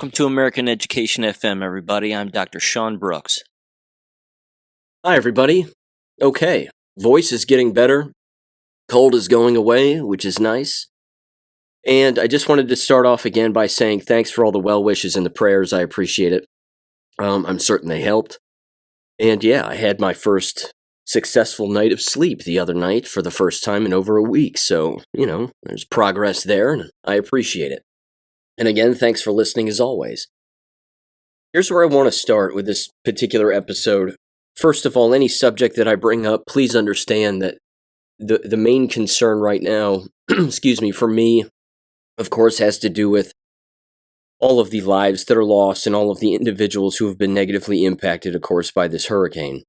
Welcome to American Education FM, everybody. I'm Dr. Sean Brooks. Hi, everybody. Okay, voice is getting better. Cold is going away, which is nice. And I just wanted to start off again by saying thanks for all the well wishes and the prayers. I appreciate it. I'm certain they helped. And yeah, I had my first successful night of sleep the other night for the first time in over a week. So, there's progress there, and I appreciate it. And again, thanks for listening as always. Here's where I want to start with this particular episode. First of all, any subject that I bring up, please understand that the main concern right now, for me, of course, has to do with all of the lives that are lost and all of the individuals who have been negatively impacted, of course, by this hurricane.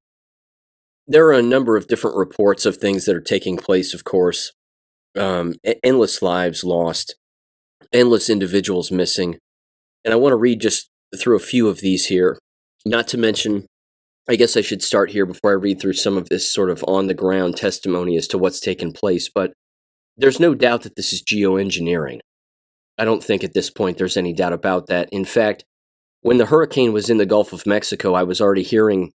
There are a number of different reports of things that are taking place, of course. Endless lives lost, endless individuals missing. And I want to read just through a few of these here, not to mention, I guess I should start here before I read through some of this sort of on-the-ground testimony as to what's taken place, but there's no doubt that this is geoengineering. I don't think at this point there's any doubt about that. In fact, when the hurricane was in the Gulf of Mexico, I was already hearing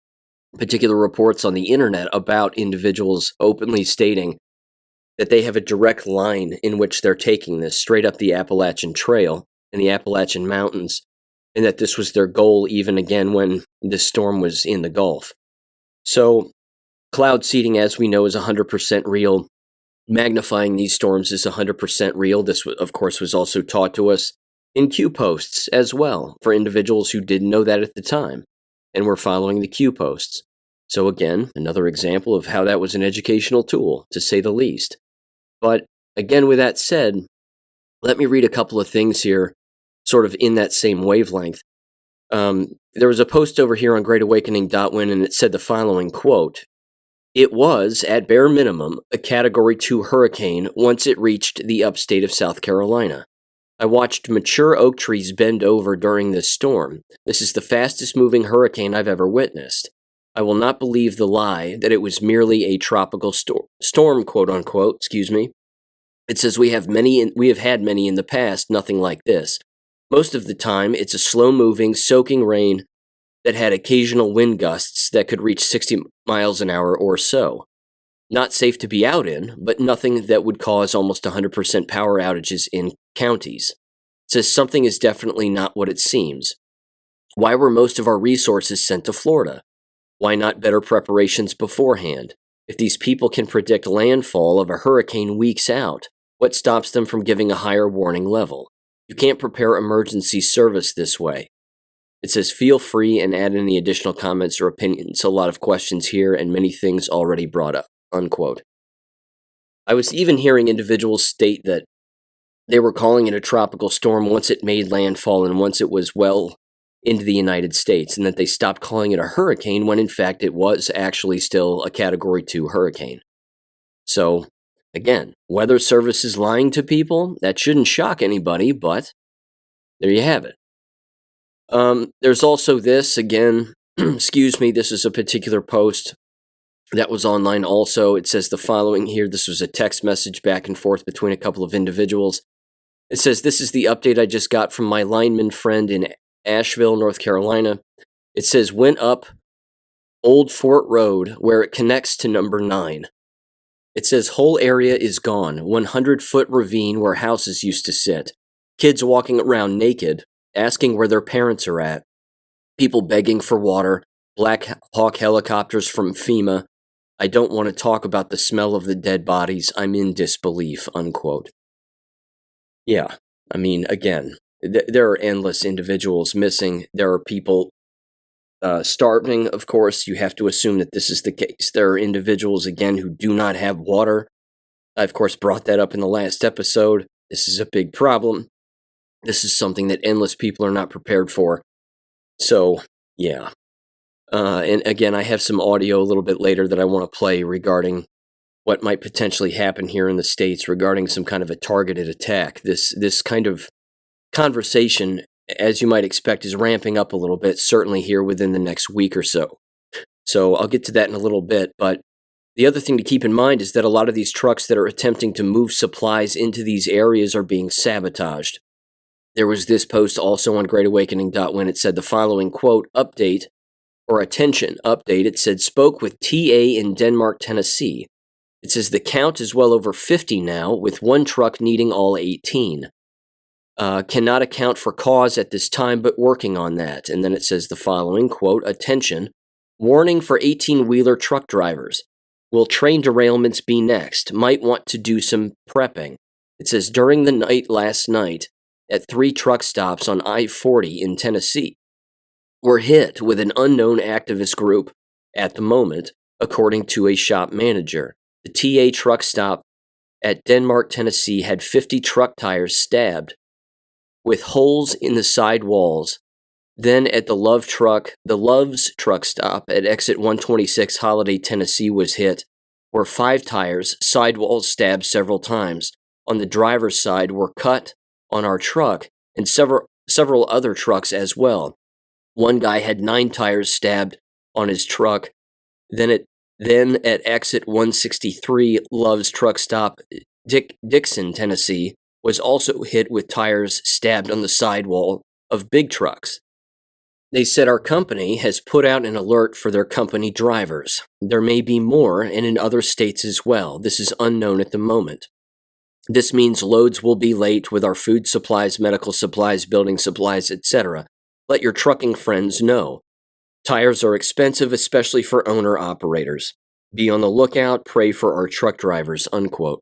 particular reports on the internet about individuals openly stating that they have a direct line in which they're taking this straight up the Appalachian Trail and the Appalachian Mountains, and that this was their goal even again when this storm was in the Gulf. So, cloud seeding, as we know, is 100% real. Magnifying these storms is 100% real. This, of course, was also taught to us in Q posts as well, for individuals who didn't know that at the time, and were following the Q posts. So again, another example of how that was an educational tool, to say the least. But again, with that said, let me read a couple of things here, sort of in that same wavelength. There was a post over here on greatawakening.win, and it said the following, quote, "It was, at bare minimum, a Category 2 hurricane once it reached the upstate of South Carolina. I watched mature oak trees bend over during this storm. This is the fastest moving hurricane I've ever witnessed. I will not believe the lie that it was merely a tropical storm, quote unquote, It says we have had many in the past, nothing like this. Most of the time, it's a slow-moving, soaking rain that had occasional wind gusts that could reach 60 miles an hour or so. Not safe to be out in, but nothing that would cause almost 100% power outages in counties. It says something is definitely not what it seems. Why were most of our resources sent to Florida? Why not better preparations beforehand? If these people can predict landfall of a hurricane weeks out, what stops them from giving a higher warning level? You can't prepare emergency service this way." It says, feel free and add any additional comments or opinions. A lot of questions here and many things already brought up, unquote. I was even hearing individuals state that they were calling it a tropical storm once it made landfall and once it was well into the United States, and that they stopped calling it a hurricane when in fact it was actually still a Category 2 hurricane. So, again, weather service is lying to people. That shouldn't shock anybody, but there you have it. There's also this, again, this is a particular post that was online also. It says the following here. This was a text message back and forth between a couple of individuals. It says, "This is the update I just got from my lineman friend in Asheville, North Carolina." It says, "Went up Old Fort Road where it connects to number 9. It says, whole area is gone. 100-foot ravine where houses used to sit. Kids walking around naked, asking where their parents are at. People begging for water. Black Hawk helicopters from FEMA. I don't want to talk about the smell of the dead bodies. I'm in disbelief," unquote. Yeah, I mean, again, there are endless individuals missing. There are people starving, of course. You have to assume that this is the case. There are individuals, again, who do not have water. I, of course, brought that up in the last episode. This is a big problem. This is something that endless people are not prepared for. So, yeah. And again, I have some audio a little bit later that I want to play regarding what might potentially happen here in the States regarding some kind of a targeted attack. This kind of conversation, as you might expect, is ramping up a little bit, certainly here within the next week or so. So I'll get to that in a little bit, but the other thing to keep in mind is that a lot of these trucks that are attempting to move supplies into these areas are being sabotaged. There was this post also on greatawakening.win. It said the following, quote, update, or attention, update. It said, spoke with TA in Denmark, Tennessee. It says the count is well over 50 now, with one truck needing all 18. Cannot account for cause at this time, but working on that. And then it says the following, quote, attention, warning for 18-wheeler truck drivers. Will train derailments be next? Might want to do some prepping. It says during the night last night at 3 truck stops on I-40 in Tennessee were hit with an unknown activist group at the moment, according to a shop manager. The TA truck stop at Denmark, Tennessee had 50 truck tires stabbed with holes in the side walls. Then at the Love's truck stop at exit 126 Holiday, Tennessee was hit, where 5 tires, sidewalls stabbed several times. On the driver's side were cut on our truck and several other trucks as well. One guy had 9 tires stabbed on his truck. Then at exit 163 Love's truck stop, Dixon, Tennessee, was also hit with tires stabbed on the sidewall of big trucks. They said our company has put out an alert for their company drivers. There may be more, and in other states as well. This is unknown at the moment. This means loads will be late with our food supplies, medical supplies, building supplies, etc. Let your trucking friends know. Tires are expensive, especially for owner-operators. Be on the lookout, pray for our truck drivers, unquote.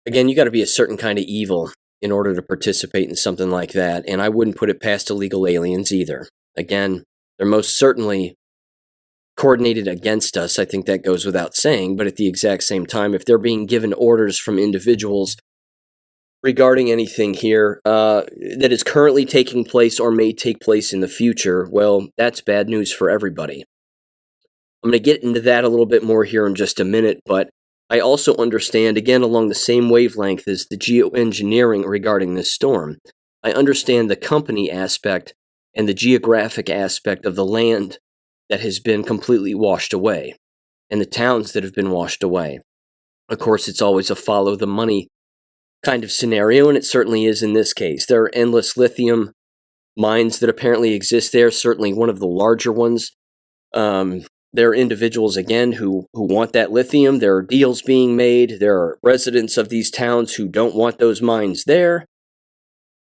Again, you got to be a certain kind of evil in order to participate in something like that, and I wouldn't put it past illegal aliens either. Again, they're most certainly coordinated against us. I think that goes without saying, but at the exact same time, if they're being given orders from individuals regarding anything here that is currently taking place or may take place in the future, well, that's bad news for everybody. I'm going to get into that a little bit more here in just a minute, but I also understand, again, along the same wavelength as the geo-engineering regarding this storm. I understand the company aspect and the geographic aspect of the land that has been completely washed away, and the towns that have been washed away. Of course, it's always a follow the money kind of scenario, and it certainly is in this case. There are endless lithium mines that apparently exist there, certainly one of the larger ones. There are individuals, again, who want that lithium. There are deals being made. There are residents of these towns who don't want those mines there.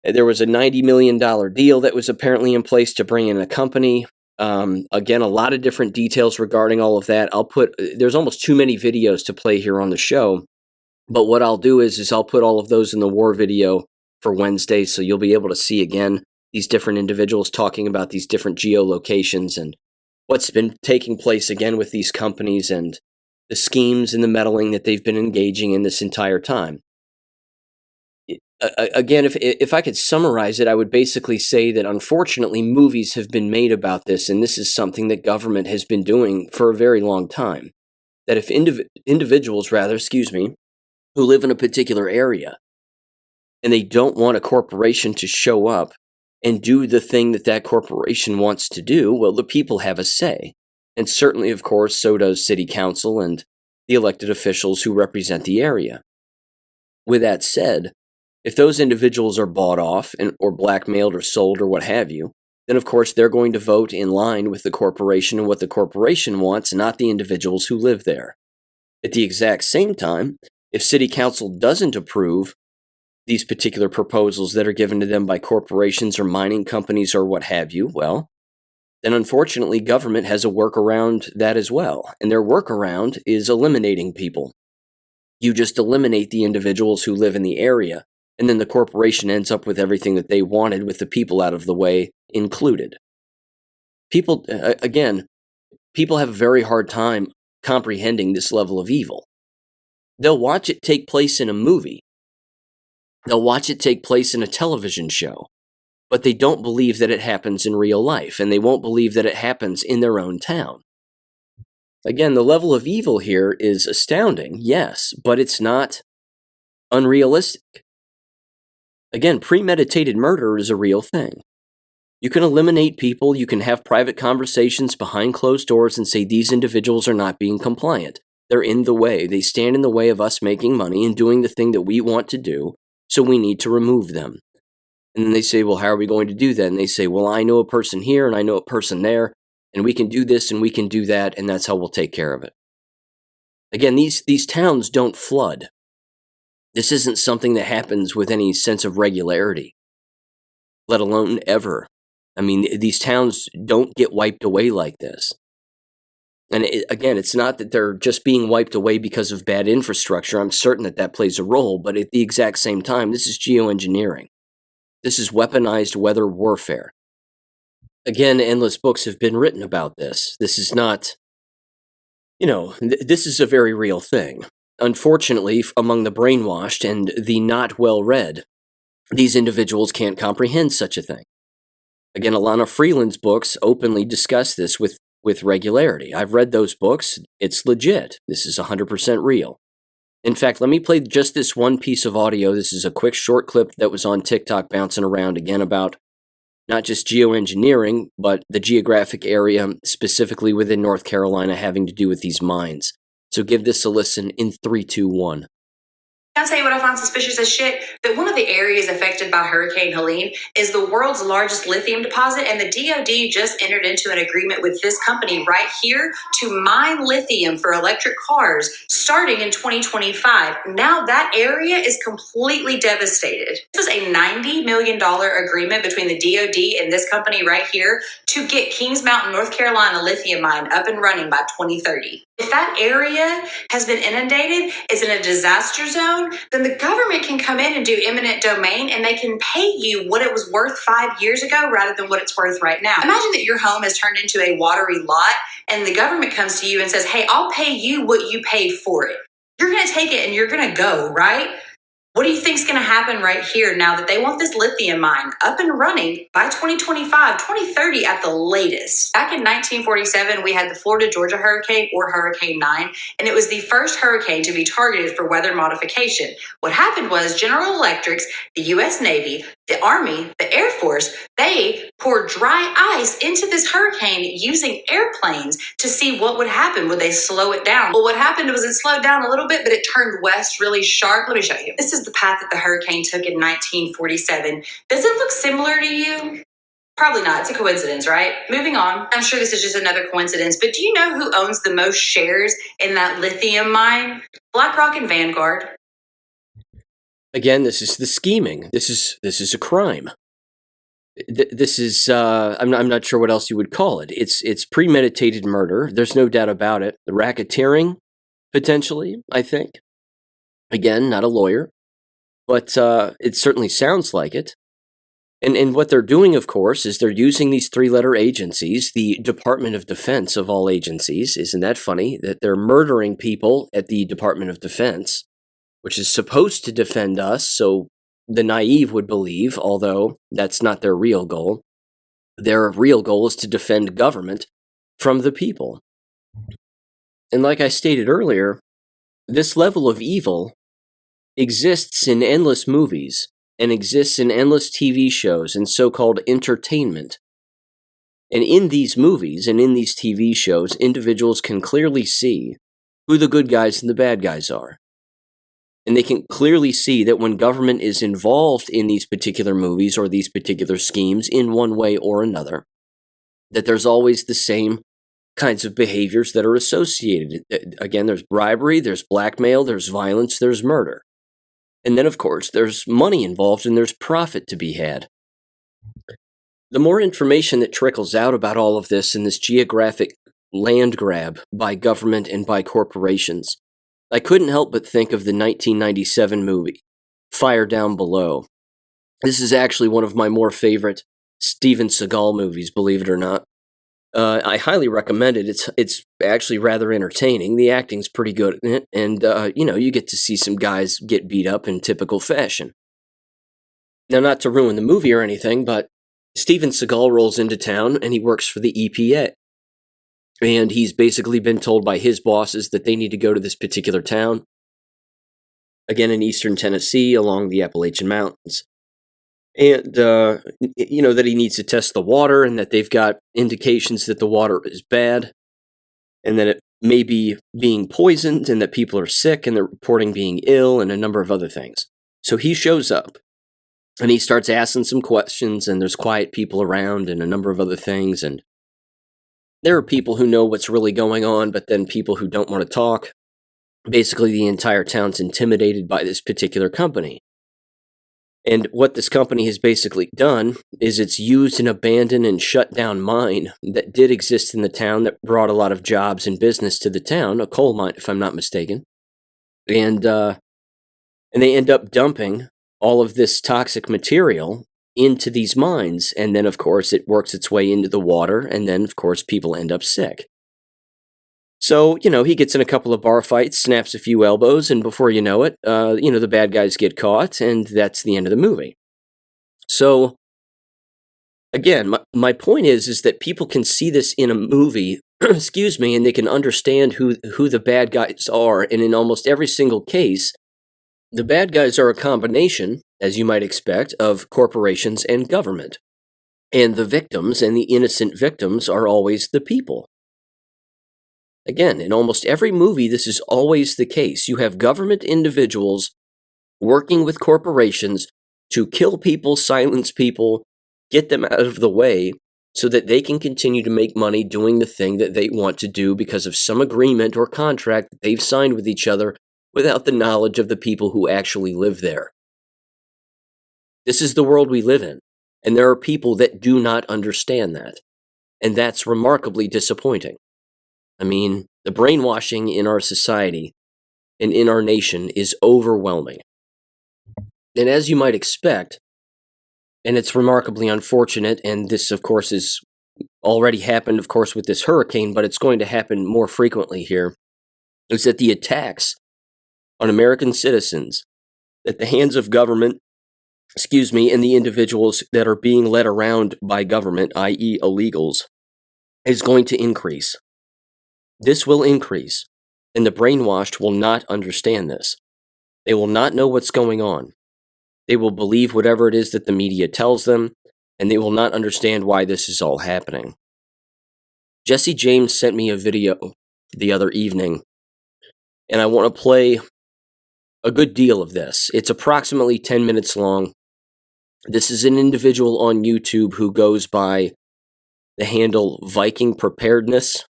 There was a $90 million deal that was apparently in place to bring in a company. Again, a lot of different details regarding all of that. There's almost too many videos to play here on the show, but what I'll do is I'll put all of those in the war video for Wednesday, so you'll be able to see, again, these different individuals talking about these different geolocations and what's been taking place, again, with these companies and the schemes and the meddling that they've been engaging in this entire time. Again, if I could summarize it, I would basically say that unfortunately movies have been made about this, and this is something that government has been doing for a very long time. That if individuals, who live in a particular area, and they don't want a corporation to show up and do the thing that that corporation wants to do, well, the people have a say. And certainly, of course, so does city council and the elected officials who represent the area. With that said, if those individuals are bought off or blackmailed or sold or what have you, then of course they're going to vote in line with the corporation and what the corporation wants, not the individuals who live there. At the exact same time, if city council doesn't approve these particular proposals that are given to them by corporations or mining companies or what have you, well, then unfortunately government has a workaround that as well. And their workaround is eliminating people. You just eliminate the individuals who live in the area, and then the corporation ends up with everything that they wanted with the people out of the way included. People have a very hard time comprehending this level of evil. They'll watch it take place in a movie. They'll watch it take place in a television show, but they don't believe that it happens in real life, and they won't believe that it happens in their own town. Again, the level of evil here is astounding, yes, but it's not unrealistic. Again, premeditated murder is a real thing. You can eliminate people, you can have private conversations behind closed doors and say these individuals are not being compliant. They're in the way. They stand in the way of us making money and doing the thing that we want to do, so we need to remove them. And then they say, well, how are we going to do that? And they say, well, I know a person here and I know a person there, and we can do this and we can do that, and that's how we'll take care of it. Again, these towns don't flood. This isn't something that happens with any sense of regularity, let alone ever. I mean, these towns don't get wiped away like this. And again, it's not that they're just being wiped away because of bad infrastructure. I'm certain that that plays a role, but at the exact same time, this is geoengineering. This is weaponized weather warfare. Again, endless books have been written about this. This is not, this is a very real thing. Unfortunately, among the brainwashed and the not well-read, these individuals can't comprehend such a thing. Again, Alana Freeland's books openly discuss this with regularity. I've read those books. It's legit. This is 100% real. In fact, let me play just this one piece of audio. This is a quick short clip that was on TikTok bouncing around again about not just geoengineering, but the geographic area specifically within North Carolina having to do with these mines. So give this a listen in 3, 2, 1. I'll tell you what I find suspicious as shit, that one of the areas affected by Hurricane Helene is the world's largest lithium deposit, and the DoD just entered into an agreement with this company right here to mine lithium for electric cars starting in 2025. Now that area is completely devastated. This was a $90 million agreement between the DoD and this company right here to get Kings Mountain, North Carolina lithium mine up and running by 2030. If that area has been inundated, is in a disaster zone, then the government can come in and do eminent domain, and they can pay you what it was worth 5 years ago rather than what it's worth right now. Imagine that your home has turned into a watery lot and the government comes to you and says, hey, I'll pay you what you paid for it. You're going to take it and you're going to go, right? What do you think is going to happen right here now that they want this lithium mine up and running by 2025, 2030 at the latest? Back in 1947, we had the Florida-Georgia hurricane, or Hurricane 9, and it was the first hurricane to be targeted for weather modification. What happened was General Electric, the U.S. Navy, the Army, the Air Force, they poured dry ice into this hurricane using airplanes to see what would happen. Would they slow it down? Well, what happened was it slowed down a little bit, but it turned west really sharp. Let me show you. This is the path that the hurricane took in 1947. Does it look similar to you? Probably not. It's a coincidence, right? Moving on. I'm sure this is just another coincidence, but do you know who owns the most shares in that lithium mine? BlackRock and Vanguard. Again, this is the scheming. This is a crime. This is I'm not sure what else you would call it. It's premeditated murder. There's no doubt about it. The racketeering, potentially, I think. Again, not a lawyer, but it certainly sounds like it. And what they're doing, of course, is they're using these 3-letter agencies, the Department of Defense of all agencies. Isn't that funny? That they're murdering people at the Department of Defense, which is supposed to defend us, so the naive would believe, although that's not their real goal. Their real goal is to defend government from the people. And like I stated earlier, this level of evil exists in endless movies and exists in endless TV shows and so-called entertainment. And in these movies and in these TV shows, individuals can clearly see who the good guys and the bad guys are. And they can clearly see that when government is involved in these particular movies or these particular schemes in one way or another, that there's always the same kinds of behaviors that are associated. Again, there's bribery, there's blackmail, there's violence, there's murder. And then, of course, there's money involved and there's profit to be had. The more information that trickles out about all of this and this geographic land grab by government and by corporations, I couldn't help but think of the 1997 movie, Fire Down Below. This is actually one of my more favorite Steven Seagal movies, believe it or not. I highly recommend it. It's actually rather entertaining. The acting's pretty good in it, and you get to see some guys get beat up in typical fashion. Now, not to ruin the movie or anything, but Steven Seagal rolls into town, and he works for the EPA. And he's basically been told by his bosses that they need to go to this particular town, again in eastern Tennessee along the Appalachian Mountains. And, that he needs to test the water and that they've got indications that the water is bad and that it may be being poisoned and that people are sick and they're reporting being ill and a number of other things. So he shows up And he starts asking some questions, and there's quiet people around and a number of other things. And there are people who know what's really going on, but then people who don't want to talk. Basically, the entire town's intimidated by this particular company. And what this company has basically done is it's used an abandoned and shut down mine that did exist in the town that brought a lot of jobs and business to the town, a coal mine, if I'm not mistaken. And they end up dumping all of this toxic material into these mines. And then, of course, it works its way into the water. And then, of course, people end up sick. So, he gets in a couple of bar fights, snaps a few elbows, and before you know it, the bad guys get caught, and that's the end of the movie. So, again, my point is that people can see this in a movie, excuse me, and they can understand who the bad guys are, and in almost every single case, the bad guys are a combination, as you might expect, of corporations and government. And the victims and the innocent victims are always the people. Again, in almost every movie, this is always the case. You have government individuals working with corporations to kill people, silence people, get them out of the way so that they can continue to make money doing the thing that they want to do because of some agreement or contract that they've signed with each other without the knowledge of the people who actually live there. This is the world we live in, and there are people that do not understand that, and that's remarkably disappointing. I mean, the brainwashing in our society and in our nation is overwhelming. And as you might expect, and it's remarkably unfortunate, and this, of course, is already happened, of course, with this hurricane, but it's going to happen more frequently here, is that the attacks on American citizens at the hands of government, and the individuals that are being led around by government, i.e. illegals, is going to increase. This will increase, and the brainwashed will not understand this. They will not know what's going on. They will believe whatever it is that the media tells them, and they will not understand why this is all happening. Jesse James sent me a video the other evening, and I want to play a good deal of this. It's approximately 10 minutes long. This is an individual on YouTube who goes by the handle Viking Preparedness,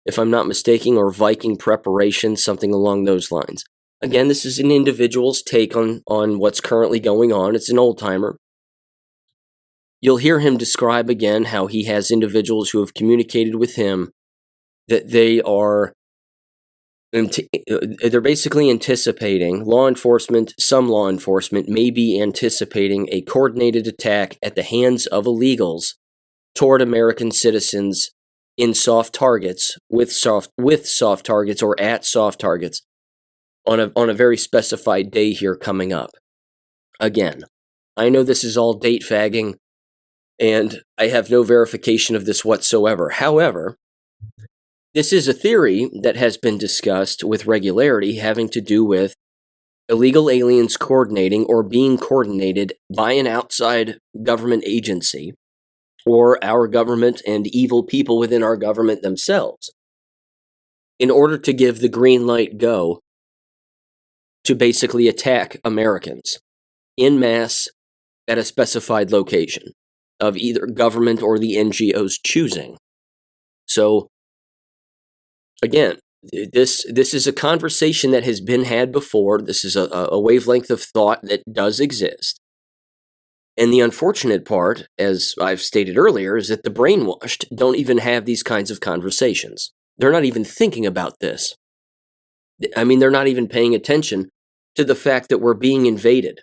if I'm not mistaken, or Viking Preparation, something along those lines. Again, this is an individual's take on what's currently going on. It's an old-timer. You'll hear him describe again how he has individuals who have communicated with him that they're basically anticipating, some law enforcement may be anticipating a coordinated attack at the hands of illegals toward American citizens in soft targets, with soft targets, or at soft targets on a very specified day here coming up. Again, I know this is all date fagging, and I have no verification of this whatsoever. However, this is a theory that has been discussed with regularity, having to do with illegal aliens coordinating or being coordinated by an outside government agency, or our government and evil people within our government themselves, in order to give the green light go to basically attack Americans en masse at a specified location of either government or the NGO's choosing. So, again, this is a conversation that has been had before. This is a wavelength of thought that does exist. And the unfortunate part, as I've stated earlier, is that the brainwashed don't even have these kinds of conversations. They're not even thinking about this. I mean, they're not even paying attention to the fact that we're being invaded,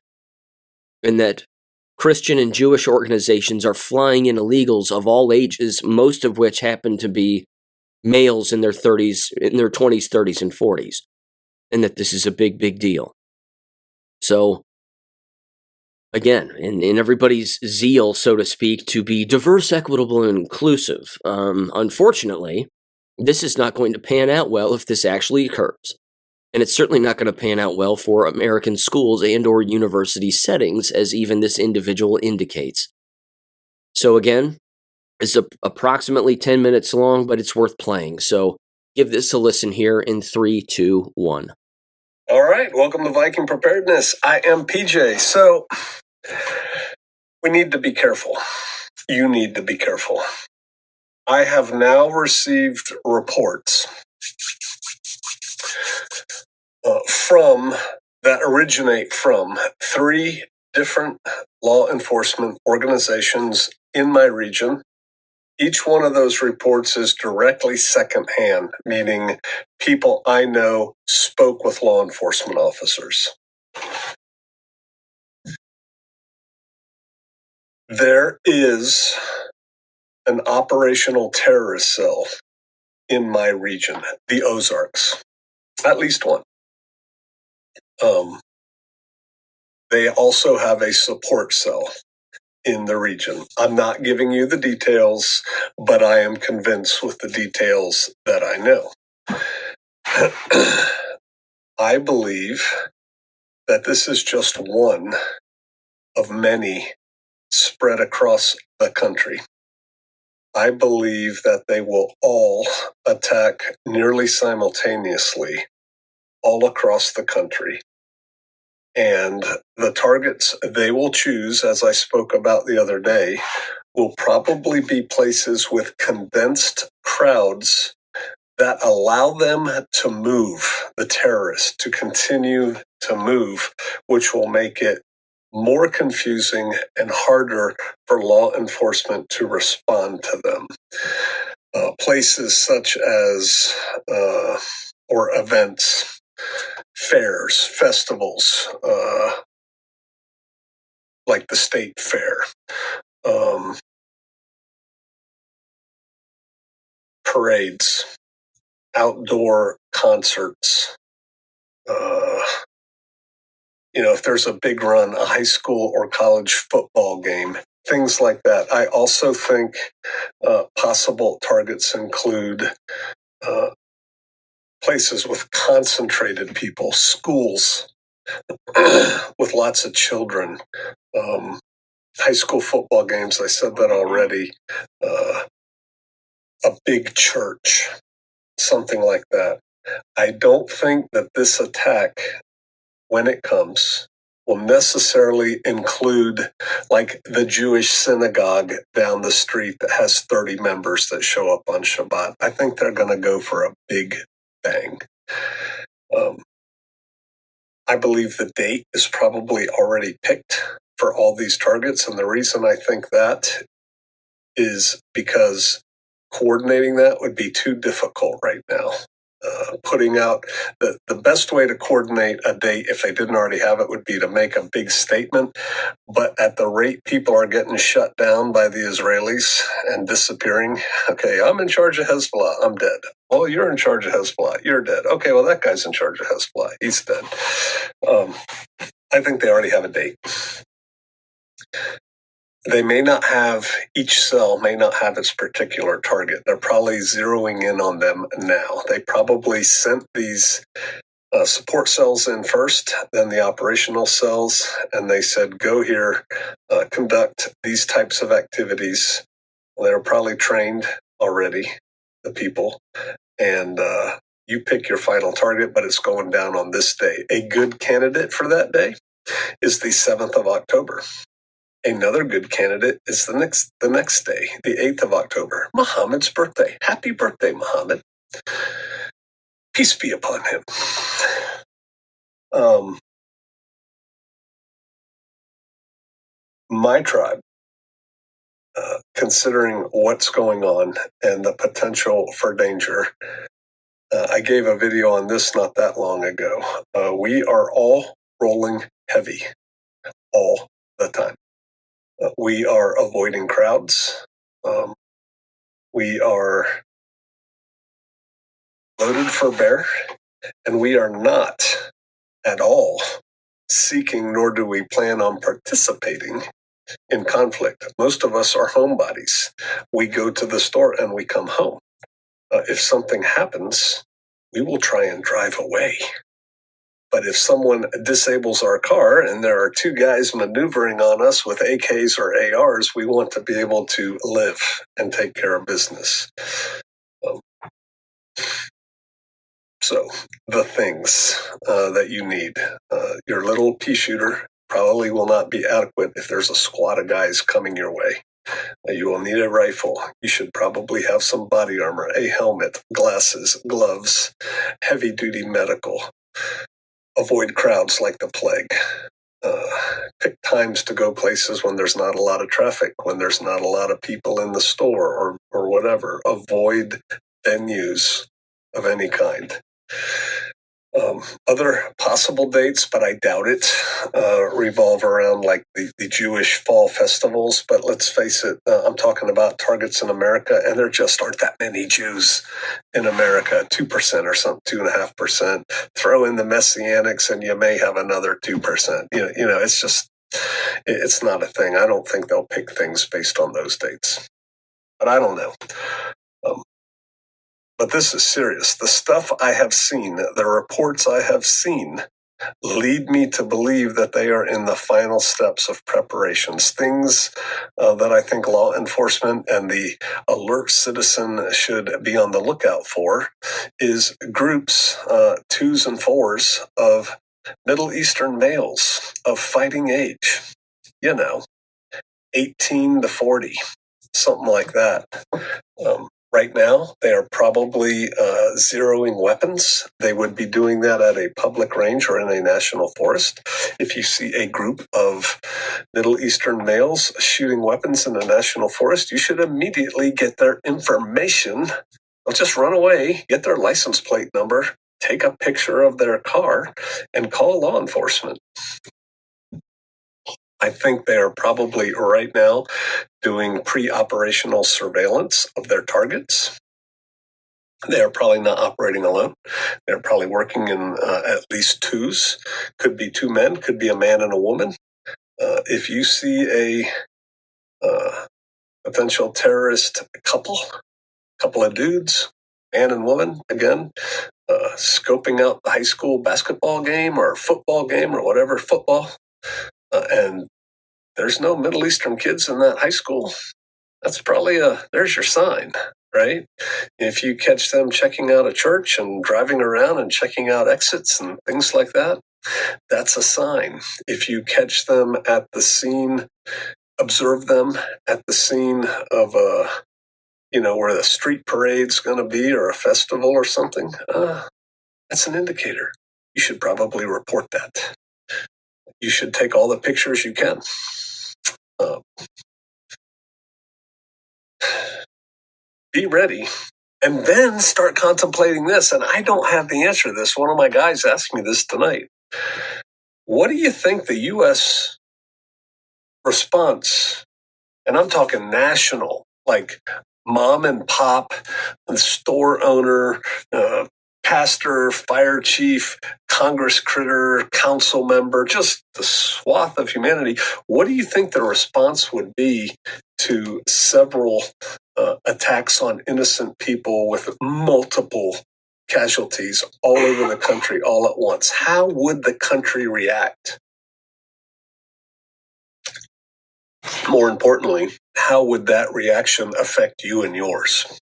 and that Christian and Jewish organizations are flying in illegals of all ages, most of which happen to be males in their 20s, 30s, and 40s, and that this is a big, big deal. So, again, in everybody's zeal, so to speak, to be diverse, equitable, and inclusive, unfortunately, this is not going to pan out well if this actually occurs. And it's certainly not going to pan out well for American schools and or university settings, as even this individual indicates. So again, it's approximately 10 minutes long, but it's worth playing. So give this a listen here in 3, 2, 1. All right, welcome to Viking Preparedness. I am PJ. So We need to be careful. You need to be careful. I have now received reports that originate from 3 different law enforcement organizations in my region. Each one of those reports is directly secondhand, meaning people I know spoke with law enforcement officers. There is an operational terrorist cell in my region, the Ozarks, at least one. They also have a support cell in the region. I'm not giving you the details, but I am convinced with the details that I know. I believe that this is just one of many spread across the country. I believe that they will all attack nearly simultaneously all across the country. And the targets they will choose, as I spoke about the other day, will probably be places with condensed crowds that allow them to move, the terrorists to continue to move, which will make it more confusing and harder for law enforcement to respond to them. Places such as, or events, fairs, festivals, like the state fair, parades, outdoor concerts, if there's a big run, a high school or college football game, things like that. I also think possible targets include places with concentrated people, schools with lots of children, high school football games. I said that already. A big church, something like that. I don't think that this attack, when it comes, will necessarily include like the Jewish synagogue down the street that has 30 members that show up on Shabbat. I think they're going to go for a big bang. I believe the date is probably already picked for all these targets. And the reason I think that is because coordinating that would be too difficult right now. Putting out the best way to coordinate a date, if they didn't already have it, would be to make a big statement. But at the rate people are getting shut down by the Israelis and disappearing, okay, I'm in charge of Hezbollah, I'm dead. Oh, you're in charge of Hezbollah, you're dead. Okay, well, that guy's in charge of Hezbollah, he's dead. I think they already have a date. They may not have, each cell may not have its particular target. They're probably zeroing in on them now. They probably sent these support cells in first, then the operational cells, and they said, go here, conduct these types of activities. Well, they're probably trained already, the people, and you pick your final target, but it's going down on this day. A good candidate for that day is the 7th of October. Another good candidate is the next day, the 8th of October, Muhammad's birthday. Happy birthday, Muhammad. Peace be upon him. My tribe, considering what's going on and the potential for danger, I gave a video on this not that long ago. We are all rolling heavy all the time. We are avoiding crowds. We are loaded for bear, and we are not at all seeking, nor do we plan on participating in conflict. Most of us are homebodies. We go to the store and we come home. If something happens, we will try and drive away. But if someone disables our car and there are 2 guys maneuvering on us with AKs or ARs, we want to be able to live and take care of business. So the things that you need, your little pea shooter, probably will not be adequate if there's a squad of guys coming your way. You will need a rifle. You should probably have some body armor, a helmet, glasses, gloves, heavy-duty medical. Avoid crowds like the plague. Pick times to go places when there's not a lot of traffic, when there's not a lot of people in the store or whatever. Avoid venues of any kind. Other possible dates, but I doubt it, revolve around like the Jewish fall festivals. But let's face it, I'm talking about targets in America, and there just aren't that many Jews in America, 2% or something, 2.5%. Throw in the Messianics, and you may have another 2%. It's not a thing. I don't think they'll pick things based on those dates, but I don't know. But this is serious. The stuff I have seen, the reports I have seen, lead me to believe that they are in the final steps of preparations. Things that I think law enforcement and the alert citizen should be on the lookout for is groups, twos and fours, of Middle Eastern males of fighting age, 18 to 40, something like that. Right now, they are probably zeroing weapons. They would be doing that at a public range or in a national forest. If you see a group of Middle Eastern males shooting weapons in a national forest, you should immediately get their information. Don't just run away, get their license plate number, take a picture of their car, and call law enforcement. I think they are probably right now doing pre-operational surveillance of their targets. They are probably not operating alone. They're probably working in at least twos. Could be two men, could be a man and a woman. If you see a potential terrorist couple of dudes, man and woman, again, scoping out the high school basketball game or football game or whatever, football, and there's no Middle Eastern kids in that high school, that's probably there's your sign, right? If you catch them checking out a church and driving around and checking out exits and things like that, that's a sign. If you catch them at the scene, observe them at the scene of where the street parade's going to be or a festival or something, that's an indicator. You should probably report that. You should take all the pictures you can. Be ready, and then start contemplating this. And I don't have the answer to this. One of my guys asked me this tonight. What do you think the U.S. response, and I'm talking national, like mom and pop, store owner, pastor, fire chief, Congress critter, council member, just the swath of humanity. What do you think the response would be to several attacks on innocent people with multiple casualties all over the country all at once? How would the country react? More importantly, how would that reaction affect you and yours?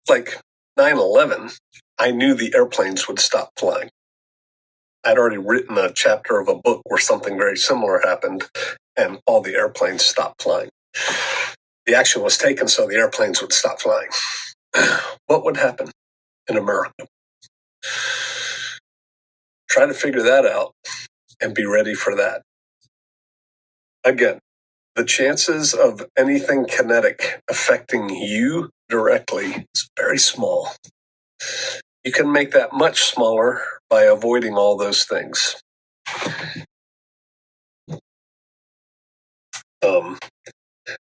Like 9/11, I knew the airplanes would stop flying. I'd already written a chapter of a book where something very similar happened, and all the airplanes stopped flying. The action was taken so the airplanes would stop flying. What would happen in America? Try to figure that out and be ready for that. Again, the chances of anything kinetic affecting you directly is very small. You can make that much smaller by avoiding all those things.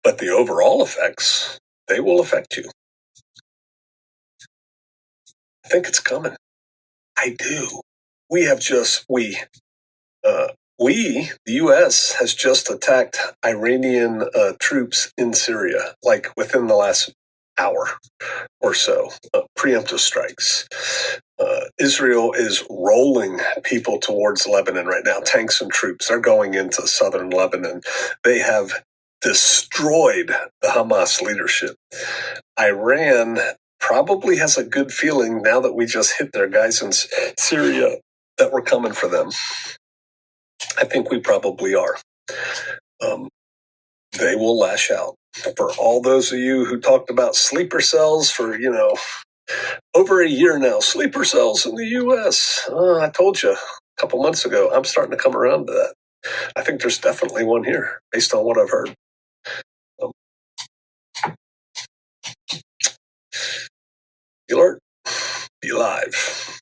But the overall effects, they will affect you. I think it's coming. I do. The U.S. has just attacked Iranian troops in Syria, like within the last hour or so, preemptive strikes. Israel is rolling people towards Lebanon right now, tanks and troops. They're going into southern Lebanon. They have destroyed the Hamas leadership. Iran probably has a good feeling now that we just hit their guys in Syria that we're coming for them. I think we probably are. They will lash out. For all those of you who talked about sleeper cells for, over a year now, sleeper cells in the U.S. I told you a couple months ago, I'm starting to come around to that. I think there's definitely one here, based on what I've heard. Be alert, be live,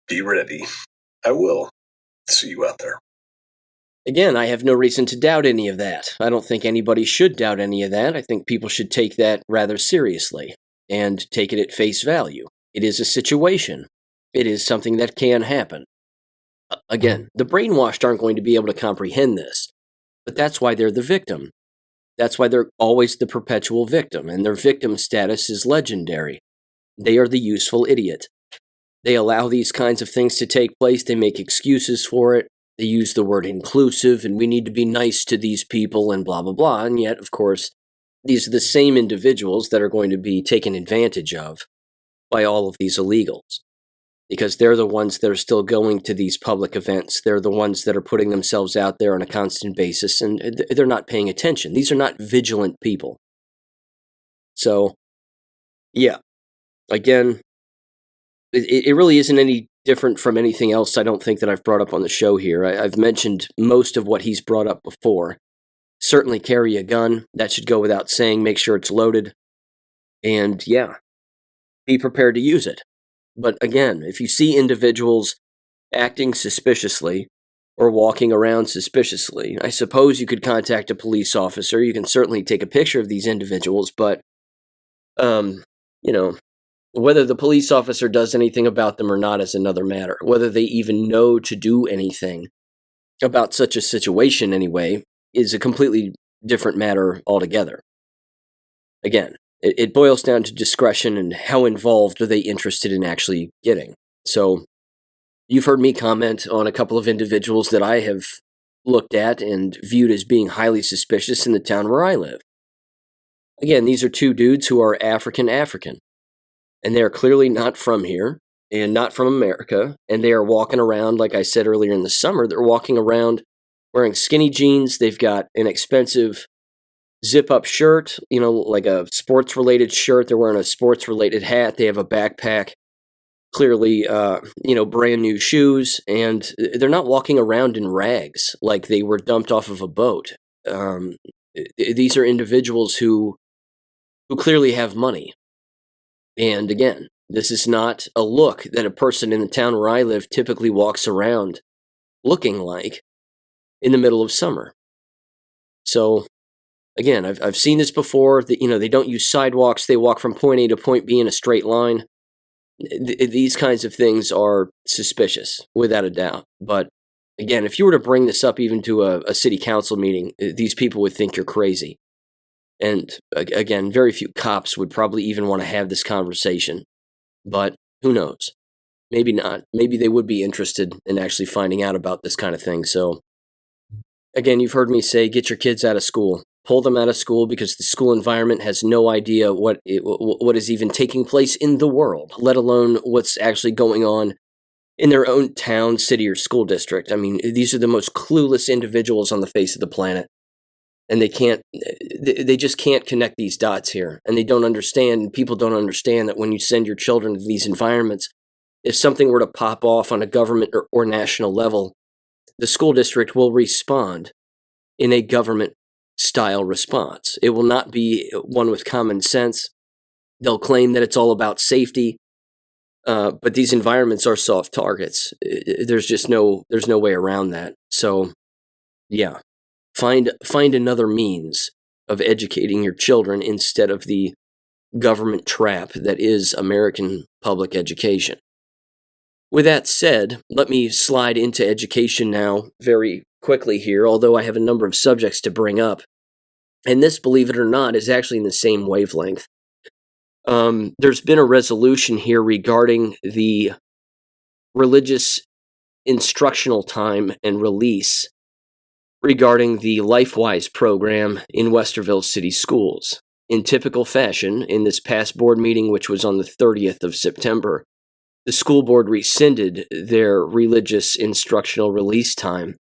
be ready. I will see you out there. Again, I have no reason to doubt any of that. I don't think anybody should doubt any of that. I think people should take that rather seriously and take it at face value. It is a situation. It is something that can happen. Again, the brainwashed aren't going to be able to comprehend this, but that's why they're the victim. That's why they're always the perpetual victim, and their victim status is legendary. They are the useful idiot. They allow these kinds of things to take place. They make excuses for it. They use the word inclusive, and we need to be nice to these people, and blah, blah, blah. And yet, of course, these are the same individuals that are going to be taken advantage of by all of these illegals, because they're the ones that are still going to these public events. They're the ones that are putting themselves out there on a constant basis, and they're not paying attention. These are not vigilant people. So, yeah, again, it really isn't any different from anything else I don't think that I've brought up on the show here. I've mentioned most of what he's brought up before. Certainly carry a gun. That should go without saying. Make sure it's loaded. And yeah, be prepared to use it. But again, if you see individuals acting suspiciously or walking around suspiciously, I suppose you could contact a police officer. You can certainly take a picture of these individuals, but, whether the police officer does anything about them or not is another matter. Whether they even know to do anything about such a situation anyway is a completely different matter altogether. Again, it boils down to discretion and how involved are they interested in actually getting. So, you've heard me comment on a couple of individuals that I have looked at and viewed as being highly suspicious in the town where I live. Again, these are two dudes who are African, and they are clearly not from here and not from America, and they are walking around, like I said earlier in the summer, they're walking around wearing skinny jeans. They've got an expensive zip-up shirt, like a sports-related shirt. They're wearing a sports-related hat. They have a backpack, clearly, brand new shoes, and they're not walking around in rags like they were dumped off of a boat. These are individuals who clearly have money. And again, this is not a look that a person in the town where I live typically walks around looking like in the middle of summer. So, again, I've seen this before. They don't use sidewalks. They walk from point A to point B in a straight line. These kinds of things are suspicious, without a doubt. But again, if you were to bring this up even to a city council meeting, these people would think you're crazy. And again, very few cops would probably even want to have this conversation. But who knows? Maybe not. Maybe they would be interested in actually finding out about this kind of thing. So, again, you've heard me say, get your kids out of school. Pull them out of school, because the school environment has no idea what is even taking place in the world, let alone what's actually going on in their own town, city, or school district. I mean, these are the most clueless individuals on the face of the planet. And they just can't connect these dots here. And they don't understand, people don't understand that when you send your children to these environments, if something were to pop off on a government or national level, the school district will respond in a government-style response. It will not be one with common sense. They'll claim that it's all about safety, but these environments are soft targets. There's no way around that. So, yeah. Find another means of educating your children instead of the government trap that is American public education. With that said, let me slide into education now very quickly here, although I have a number of subjects to bring up. And this, believe it or not, is actually in the same wavelength. There's been a resolution here regarding the religious instructional time and release regarding the LifeWise program in Westerville City Schools. in typical fashion, in this past board meeting, which was on the 30th of September, the school board rescinded their religious instructional release time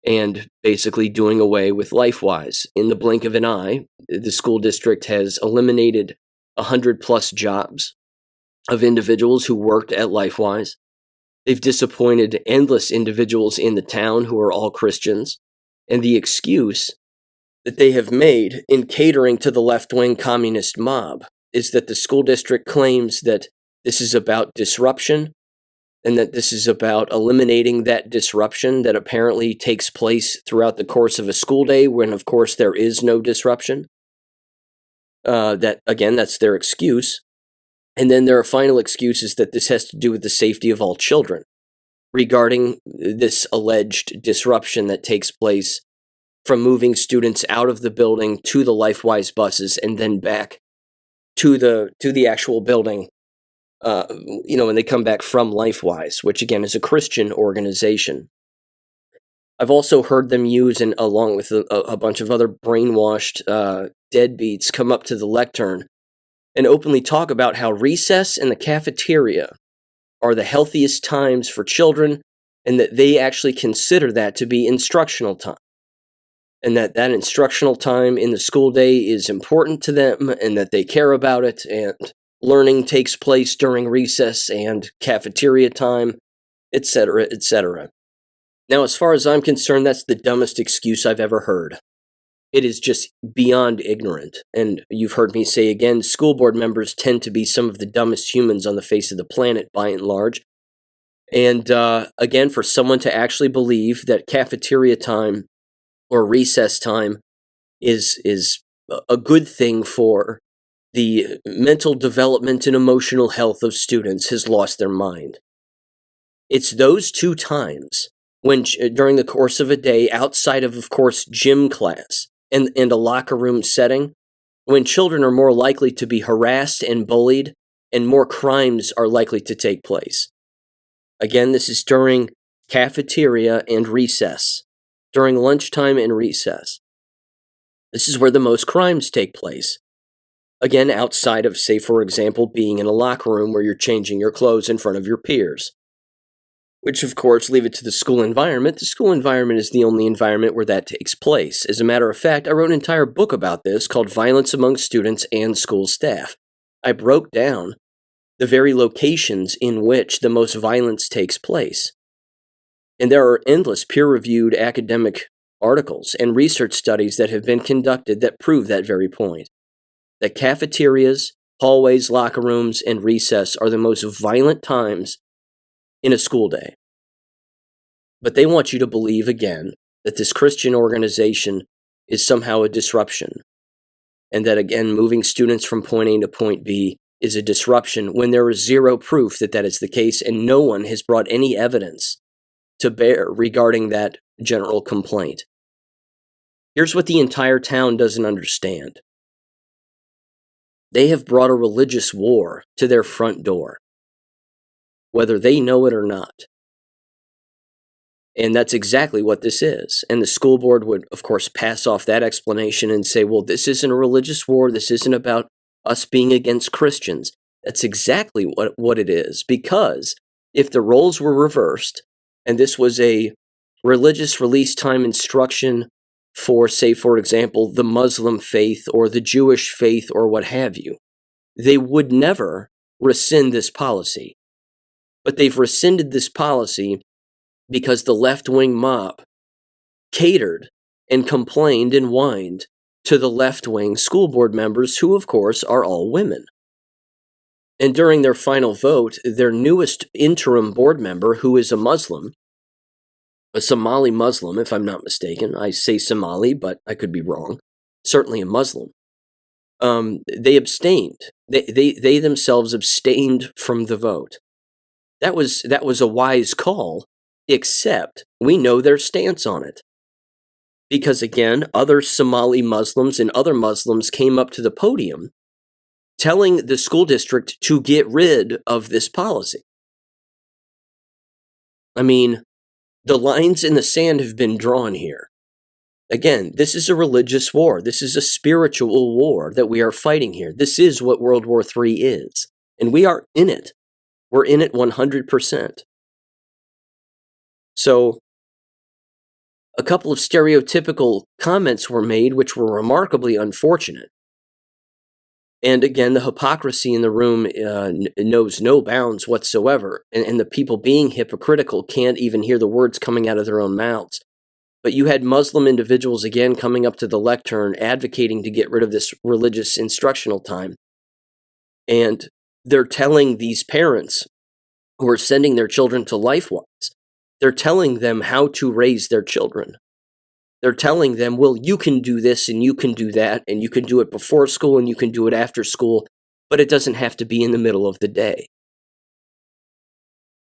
and basically doing away with LifeWise. In the blink of an eye, the school district has eliminated 100+ jobs of individuals who worked at LifeWise. They've disappointed endless individuals in the town who are all Christians. And the excuse that they have made in catering to the left-wing communist mob is that the school district claims that this is about disruption and that this is about eliminating that disruption that apparently takes place throughout the course of a school day when, of course, there is no disruption. That's their excuse. And then their final excuse is that this has to do with the safety of all children regarding this alleged disruption that takes place from moving students out of the building to the LifeWise buses and then back to the actual building, when they come back from LifeWise, which again is a Christian organization. I've also heard them use, and along with a bunch of other brainwashed deadbeats, come up to the lectern and openly talk about how recess and the cafeteria are the healthiest times for children, and that they actually consider that to be instructional time. And that instructional time in the school day is important to them, and that they care about it, and learning takes place during recess and cafeteria time, etc., etc. Now, as far as I'm concerned, that's the dumbest excuse I've ever heard. It is just beyond ignorant. And you've heard me say again, school board members tend to be some of the dumbest humans on the face of the planet, by and large. And again, for someone to actually believe that cafeteria time or recess time is a good thing for the mental development and emotional health of students has lost their mind. It's those two times when, during the course of a day, outside of course, gym class and a locker room setting, when children are more likely to be harassed and bullied and more crimes are likely to take place. Again, this is during cafeteria and recess, during lunchtime and recess. This is where the most crimes take place. Again, outside of, say, for example, being in a locker room where you're changing your clothes in front of your peers. Which, of course, leave it to the school environment. The school environment is the only environment where that takes place. As a matter of fact, I wrote an entire book about this called Violence Among Students and School Staff. I broke down the very locations in which the most violence takes place. And there are endless peer-reviewed academic articles and research studies that have been conducted that prove that very point. That cafeterias, hallways, locker rooms, and recess are the most violent times in a school day. But they want you to believe, again, that this Christian organization is somehow a disruption. And that, again, moving students from point A to point B is a disruption when there is zero proof that that is the case, and no one has brought any evidence to bear regarding that general complaint. Here's what the entire town doesn't understand. They have brought a religious war to their front door, whether they know it or not. And that's exactly what this is. And the school board would, of course, pass off that explanation and say, well, this isn't a religious war. This isn't about us being against Christians. That's exactly what it is. Because if the roles were reversed, and this was a religious release time instruction for, say, for example, the Muslim faith or the Jewish faith or what have you, they would never rescind this policy. But they've rescinded this policy because the left-wing mob catered and complained and whined to the left-wing school board members, who, of course, are all women. And during their final vote, their newest interim board member, who is a Muslim, a Somali Muslim, if I'm not mistaken, I say Somali, but I could be wrong, certainly a Muslim, they abstained. They themselves abstained from the vote. That was a wise call, except we know their stance on it. Because again, other Somali Muslims and other Muslims came up to the podium telling the school district to get rid of this policy. I mean, the lines in the sand have been drawn here. Again, this is a religious war. This is a spiritual war that we are fighting here. This is what World War III is. And we are in it. We're in it 100%. So, a couple of stereotypical comments were made which were remarkably unfortunate. And again, the hypocrisy in the room knows no bounds whatsoever. And the people being hypocritical can't even hear the words coming out of their own mouths. But you had Muslim individuals again coming up to the lectern advocating to get rid of this religious instructional time. And they're telling these parents who are sending their children to LifeWise, they're telling them how to raise their children. They're telling them, well, you can do this and you can do that, and you can do it before school and you can do it after school, but it doesn't have to be in the middle of the day.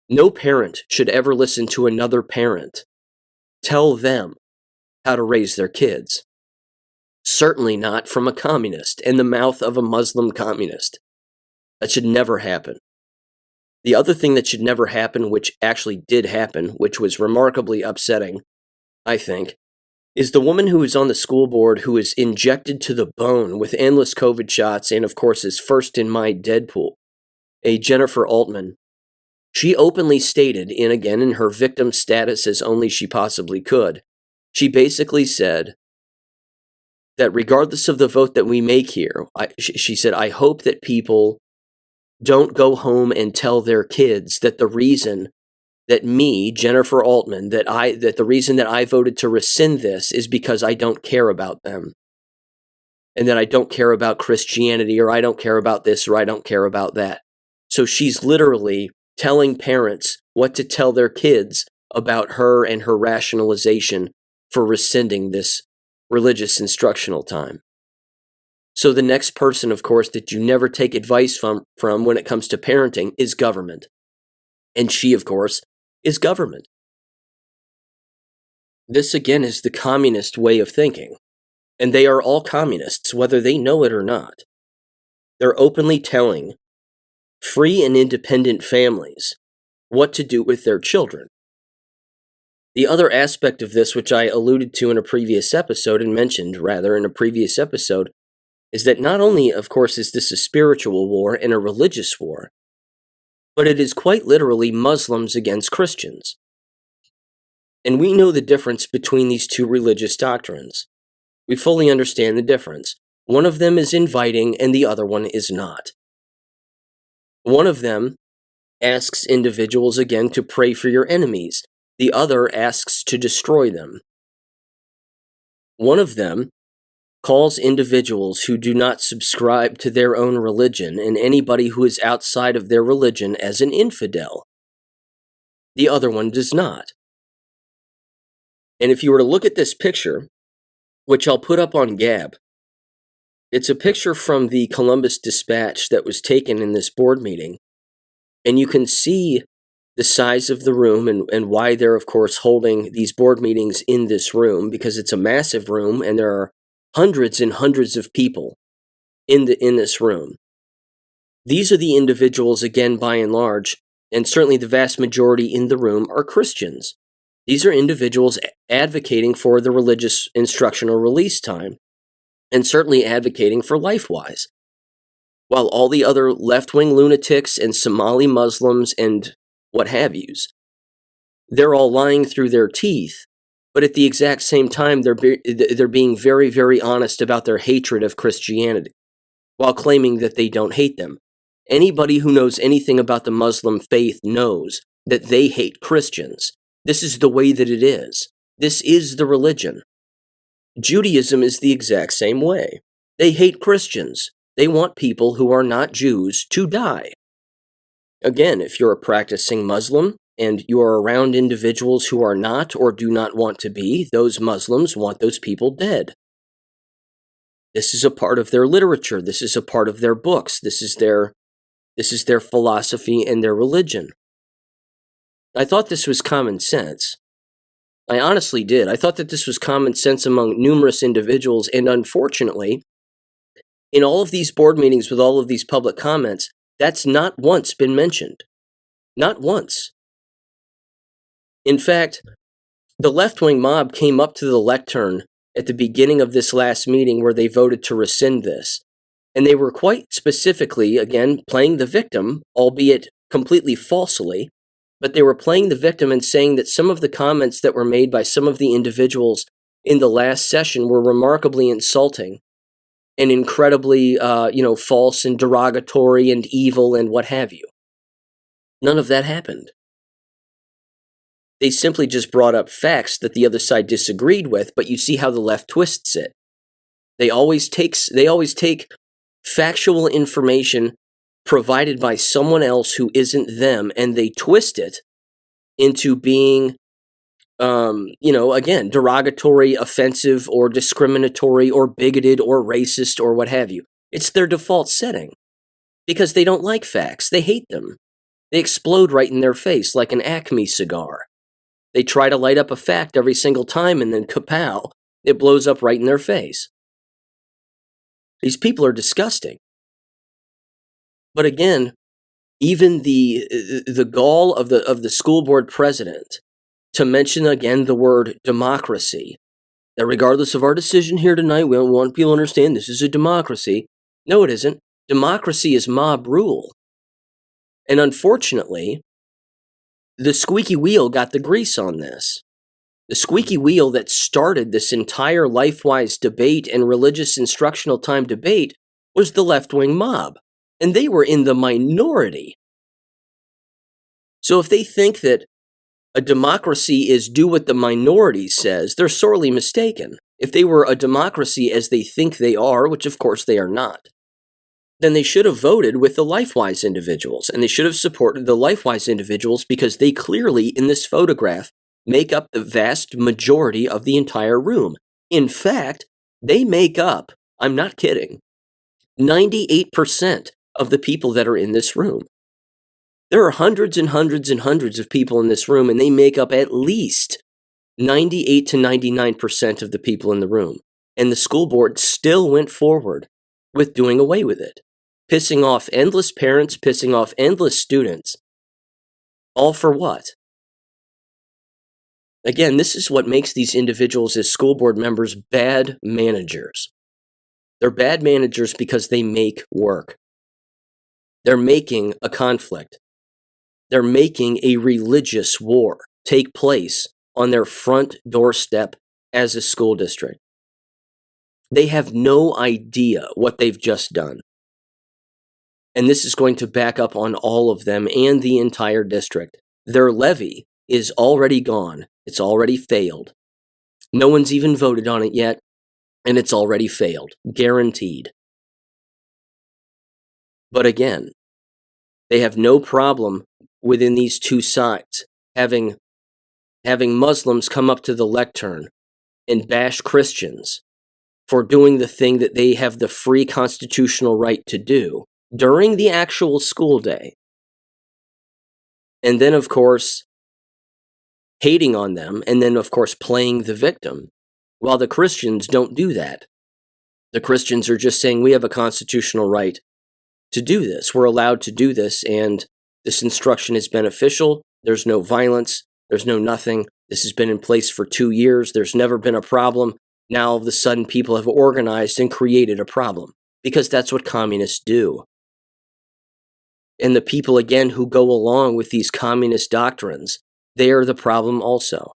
No parent should ever listen to another parent tell them how to raise their kids. Certainly not from a communist in the mouth of a Muslim communist. That should never happen. The other thing that should never happen, which actually did happen, which was remarkably upsetting, I think, is the woman who is on the school board who is injected to the bone with endless COVID shots and, of course, is first in my Deadpool, a Jennifer Altman. She openly stated, in her victim status as only she possibly could, she basically said that regardless of the vote that we make here, she said, I hope that people don't go home and tell their kids that the reason that me, Jennifer Altman, that the reason that I voted to rescind this is because I don't care about them. And that I don't care about Christianity, or I don't care about this, or I don't care about that. So she's literally telling parents what to tell their kids about her and her rationalization for rescinding this religious instructional time. So the next person, of course, that you never take advice from when it comes to parenting is government. And she, of course, is government. This, again, is the communist way of thinking. And they are all communists, whether they know it or not. They're openly telling free and independent families what to do with their children. The other aspect of this, which I alluded to in a previous episode, and mentioned, rather, in a previous episode, is that not only, of course, is this a spiritual war and a religious war, but it is quite literally Muslims against Christians. And we know the difference between these two religious doctrines. We fully understand the difference. One of them is inviting and the other one is not. One of them asks individuals, again, to pray for your enemies. The other asks to destroy them. One of them calls individuals who do not subscribe to their own religion and anybody who is outside of their religion as an infidel. The other one does not. And if you were to look at this picture, which I'll put up on Gab, it's a picture from the Columbus Dispatch that was taken in this board meeting, and you can see the size of the room and why they're, of course, holding these board meetings in this room, because it's a massive room and there are hundreds and hundreds of people in this room. These are the individuals, again, by and large, and certainly the vast majority in the room are Christians. These are individuals advocating for the religious instructional release time, and certainly advocating for LifeWise. While all the other left-wing lunatics and Somali Muslims and what have yous, they're all lying through their teeth, but at the exact same time, they're being very, very honest about their hatred of Christianity, while claiming that they don't hate them. Anybody who knows anything about the Muslim faith knows that they hate Christians. This is the way that it is. This is the religion. Judaism is the exact same way. They hate Christians. They want people who are not Jews to die. Again, if you're a practicing Muslim and you are around individuals who are not or do not want to be, those Muslims want those people dead. This is a part of their literature. This is a part of their books. This is their philosophy and their religion. I thought this was common sense. I honestly did. I thought that this was common sense among numerous individuals, and unfortunately, in all of these board meetings with all of these public comments, that's not once been mentioned. Not once. In fact, the left-wing mob came up to the lectern at the beginning of this last meeting where they voted to rescind this. And they were quite specifically, again, playing the victim, albeit completely falsely, but they were playing the victim and saying that some of the comments that were made by some of the individuals in the last session were remarkably insulting and incredibly, false and derogatory and evil and what have you. None of that happened. They simply just brought up facts that the other side disagreed with, but you see how the left twists it. They always take factual information provided by someone else who isn't them, and they twist it into being, again, derogatory, offensive, or discriminatory, or bigoted, or racist, or what have you. It's their default setting because they don't like facts. They hate them. They explode right in their face like an Acme cigar. They try to light up a fact every single time, and then kapow, it blows up right in their face. These people are disgusting. But again, even the gall of the school board president to mention again the word democracy, that regardless of our decision here tonight, we want people to understand this is a democracy. No, it isn't. Democracy is mob rule. And unfortunately, the squeaky wheel got the grease on this. The squeaky wheel that started this entire LifeWise debate and religious instructional time debate was the left-wing mob, and they were in the minority. So if they think that a democracy is do what the minority says, they're sorely mistaken. If they were a democracy as they think they are, which of course they are not, then they should have voted with the LifeWise individuals, and they should have supported the LifeWise individuals because they clearly, in this photograph, make up the vast majority of the entire room. In fact, they make up, I'm not kidding, 98% of the people that are in this room. There are hundreds and hundreds and hundreds of people in this room, and they make up at least 98 to 99% of the people in the room. And the school board still went forward with doing away with it, pissing off endless parents, pissing off endless students. All for what? Again, this is what makes these individuals as school board members bad managers. They're bad managers because they make work. They're making a conflict. They're making a religious war take place on their front doorstep as a school district. They have no idea what they've just done. And this is going to back up on all of them and the entire district. Their levy is already gone. It's already failed. No one's even voted on it yet, and it's already failed. Guaranteed. But again, they have no problem within these two sides having Muslims come up to the lectern and bash Christians for doing the thing that they have the free constitutional right to do during the actual school day. And then, of course, hating on them, and then, of course, playing the victim, while the Christians don't do that. The Christians are just saying, we have a constitutional right to do this. We're allowed to do this, and this instruction is beneficial. There's no violence. There's no nothing. This has been in place for 2 years. There's never been a problem. Now, all of a sudden, people have organized and created a problem, because that's what communists do. And the people, again, who go along with these communist doctrines, they are the problem also.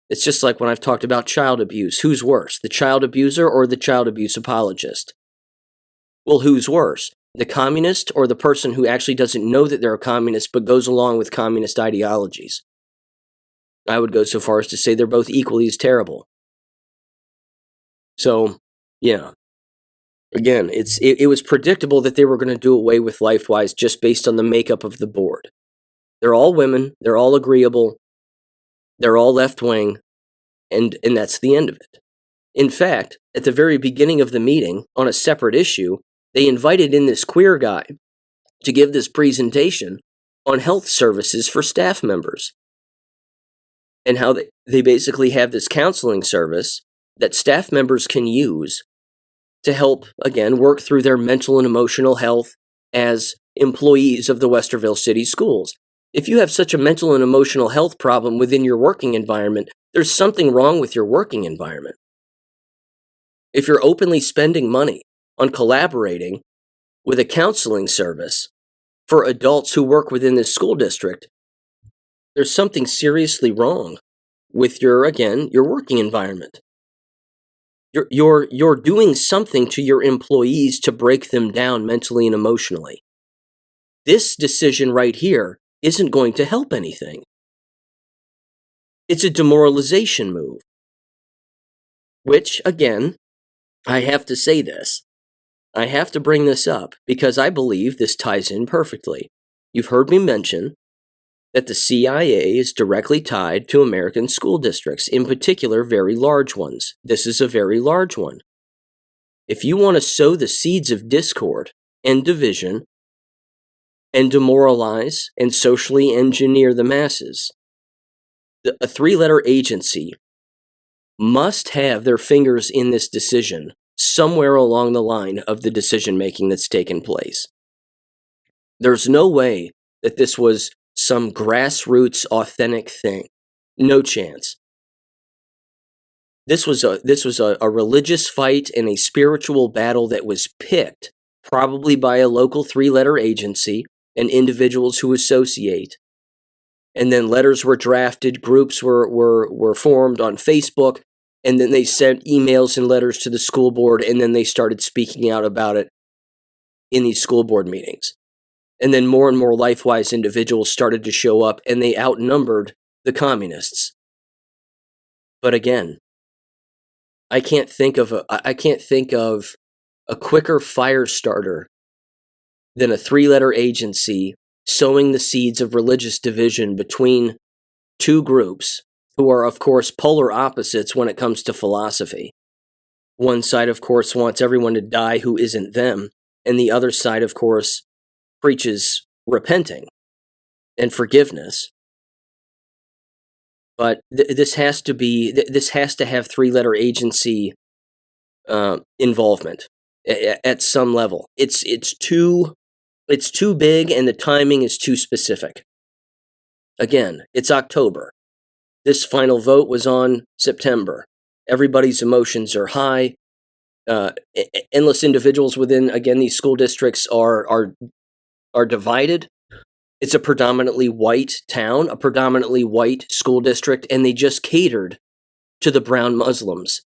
It's just like when I've talked about child abuse. Who's worse, the child abuser or the child abuse apologist? Well, who's worse, the communist or the person who actually doesn't know that they're a communist but goes along with communist ideologies? I would go so far as to say they're both equally as terrible. So, yeah. Again, it was predictable that they were going to do away with LifeWise just based on the makeup of the board. They're all women, they're all agreeable, they're all left-wing, and that's the end of it. In fact, at the very beginning of the meeting, on a separate issue, they invited in this queer guy to give this presentation on health services for staff members, and how they basically have this counseling service that staff members can use to help, again, work through their mental and emotional health as employees of the Westerville City Schools. If you have such a mental and emotional health problem within your working environment, there's something wrong with your working environment. if you're openly spending money on collaborating with a counseling service for adults who work within this school district, there's something seriously wrong with your working environment. You're doing something to your employees to break them down mentally and emotionally. This decision right here isn't going to help anything. It's a demoralization move. Which, again, I have to say this. I have to bring this up because I believe this ties in perfectly. You've heard me mention that the CIA is directly tied to American school districts, in particular, very large ones. This is a very large one. If you want to sow the seeds of discord and division and demoralize and socially engineer the masses, a three-letter agency must have their fingers in this decision somewhere along the line of the decision-making that's taken place. There's no way that this was some grassroots authentic thing. No chance. This was a religious fight and a spiritual battle that was picked, probably by a local three-letter agency and individuals who associate. And then letters were drafted, groups were formed on Facebook, and then they sent emails and letters to the school board, and then they started speaking out about it in these school board meetings. And then more and more LifeWise individuals started to show up, and they outnumbered the communists. But again, I can't think of a quicker fire starter than a three-letter agency sowing the seeds of religious division between two groups who are, of course, polar opposites when it comes to philosophy. One side, of course, wants everyone to die who isn't them, and the other side, of course, preaches repenting and forgiveness. But this has to have three-letter agency involvement at some level. It's too big, and the timing is too specific. Again, it's October. This final vote was on September. Everybody's emotions are high. Endless individuals within, again, these school districts are divided. It's a predominantly white town, a predominantly white school district, and they just catered to the brown Muslims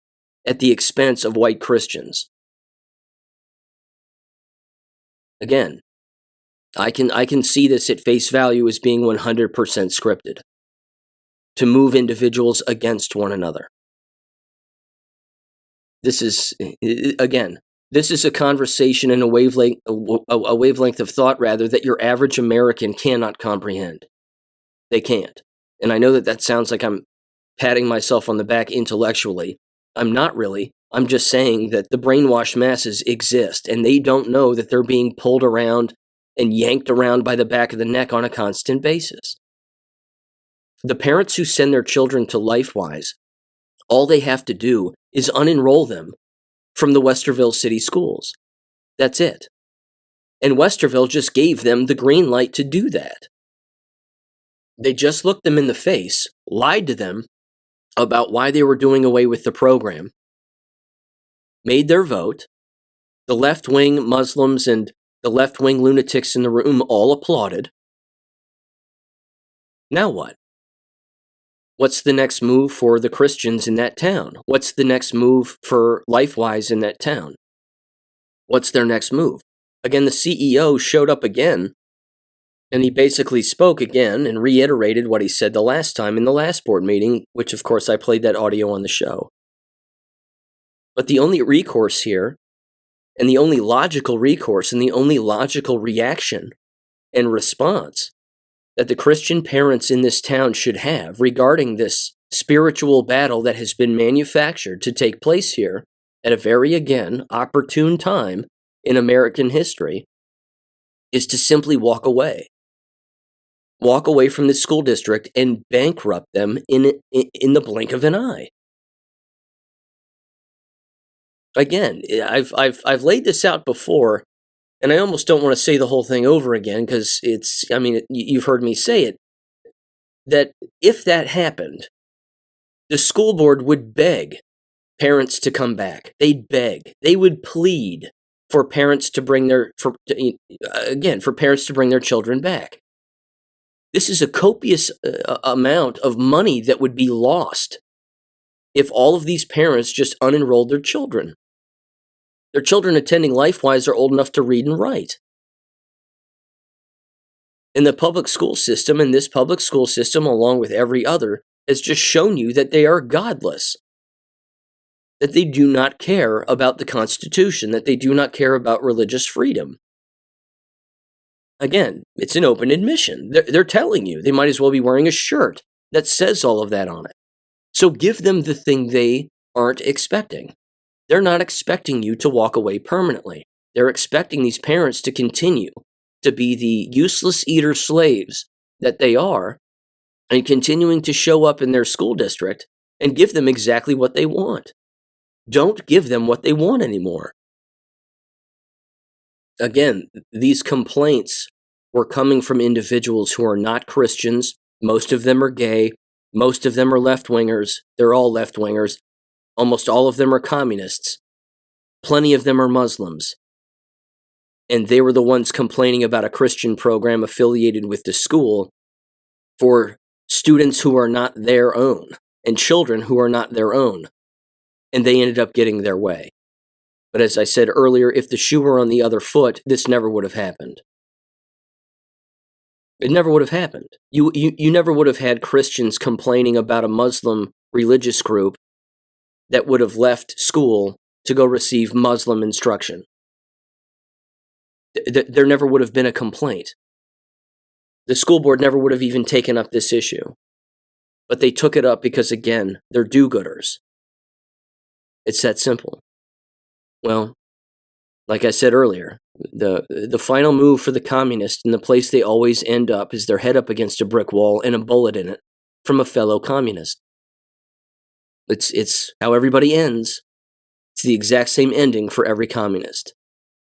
at the expense of white Christians. Again, I can see this at face value as being 100% scripted to move individuals against one another. This is a conversation and a wavelength of thought, rather, that your average American cannot comprehend. They can't. And I know that sounds like I'm patting myself on the back intellectually. I'm not really. I'm just saying that the brainwashed masses exist, and they don't know that they're being pulled around and yanked around by the back of the neck on a constant basis. The parents who send their children to LifeWise, all they have to do is unenroll them from the Westerville City Schools. That's it. And Westerville just gave them the green light to do that. They just looked them in the face, lied to them about why they were doing away with the program, made their vote. The left-wing Muslims and the left-wing lunatics in the room all applauded. Now what? What's the next move for the Christians in that town? What's the next move for LifeWise in that town? What's their next move? Again, the CEO showed up again, and he basically spoke again and reiterated what he said the last time in the last board meeting, which, of course, I played that audio on the show. But the only recourse here, and the only logical recourse, and the only logical reaction and response that the Christian parents in this town should have regarding this spiritual battle that has been manufactured to take place here at a very, again, opportune time in American history is to simply walk away. Walk away from the school district and bankrupt them in the blink of an eye. Again, I've laid this out before, and I almost don't want to say the whole thing over again because you've heard me say it, that if that happened, the school board would beg parents to come back. They'd beg. They would plead for parents to bring their children back. This is a copious amount of money that would be lost if all of these parents just unenrolled their children. Their children attending LifeWise are old enough to read and write. And the public school system, and this public school system, along with every other, has just shown you that they are godless. That they do not care about the Constitution, that they do not care about religious freedom. Again, it's an open admission. They're telling you they might as well be wearing a shirt that says all of that on it. So give them the thing they aren't expecting. They're not expecting you to walk away permanently. They're expecting these parents to continue to be the useless eater slaves that they are, and continuing to show up in their school district and give them exactly what they want. Don't give them what they want anymore. Again, these complaints were coming from individuals who are not Christians. Most of them are gay. Most of them are left-wingers. They're all left-wingers. Almost all of them are communists. Plenty of them are Muslims. And they were the ones complaining about a Christian program affiliated with the school for students who are not their own and children who are not their own. And they ended up getting their way. But as I said earlier, if the shoe were on the other foot, this never would have happened. It never would have happened. You never would have had Christians complaining about a Muslim religious group that would have left school to go receive Muslim instruction. There never would have been a complaint. The school board never would have even taken up this issue. But they took it up because, again, they're do-gooders. It's that simple. Well, like I said earlier, the final move for the communists and the place they always end up is their head up against a brick wall and a bullet in it from a fellow communist. It's how everybody ends. It's the exact same ending for every communist.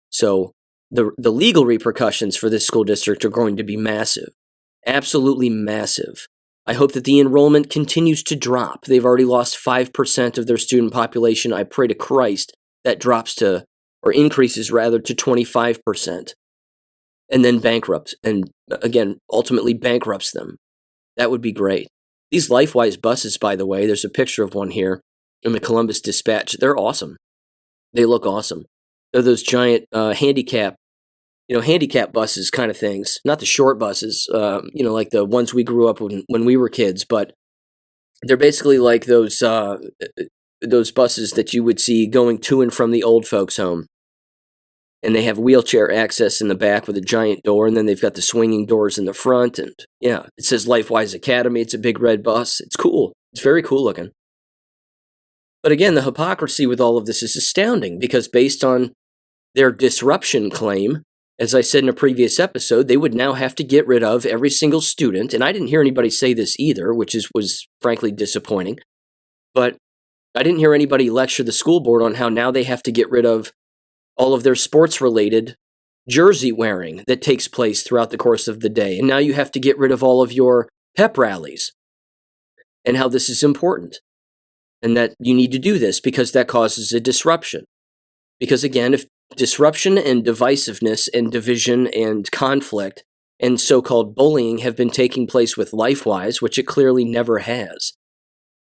So the legal repercussions for this school district are going to be massive. Absolutely massive. I hope that the enrollment continues to drop. They've already lost 5% of their student population. I pray to Christ that drops to, or increases rather, to 25%. And then ultimately bankrupts them. That would be great. These LifeWise buses, by the way, there's a picture of one here in the Columbus Dispatch. They're awesome. They look awesome. They're those giant handicap buses kind of things. Not the short buses, like the ones we grew up when we were kids, but they're basically like those buses that you would see going to and from the old folks' home. And they have wheelchair access in the back with a giant door, and then they've got the swinging doors in the front, and yeah, it says LifeWise Academy. It's a big red bus. It's cool. It's very cool looking. But again, the hypocrisy with all of this is astounding, because based on their disruption claim, as I said in a previous episode, they would now have to get rid of every single student, and I didn't hear anybody say this either, which was frankly disappointing, but I didn't hear anybody lecture the school board on how now they have to get rid of all of their sports-related jersey wearing that takes place throughout the course of the day. And now you have to get rid of all of your pep rallies and how this is important and that you need to do this because that causes a disruption. Because again, if disruption and divisiveness and division and conflict and so-called bullying have been taking place with LifeWise, which it clearly never has,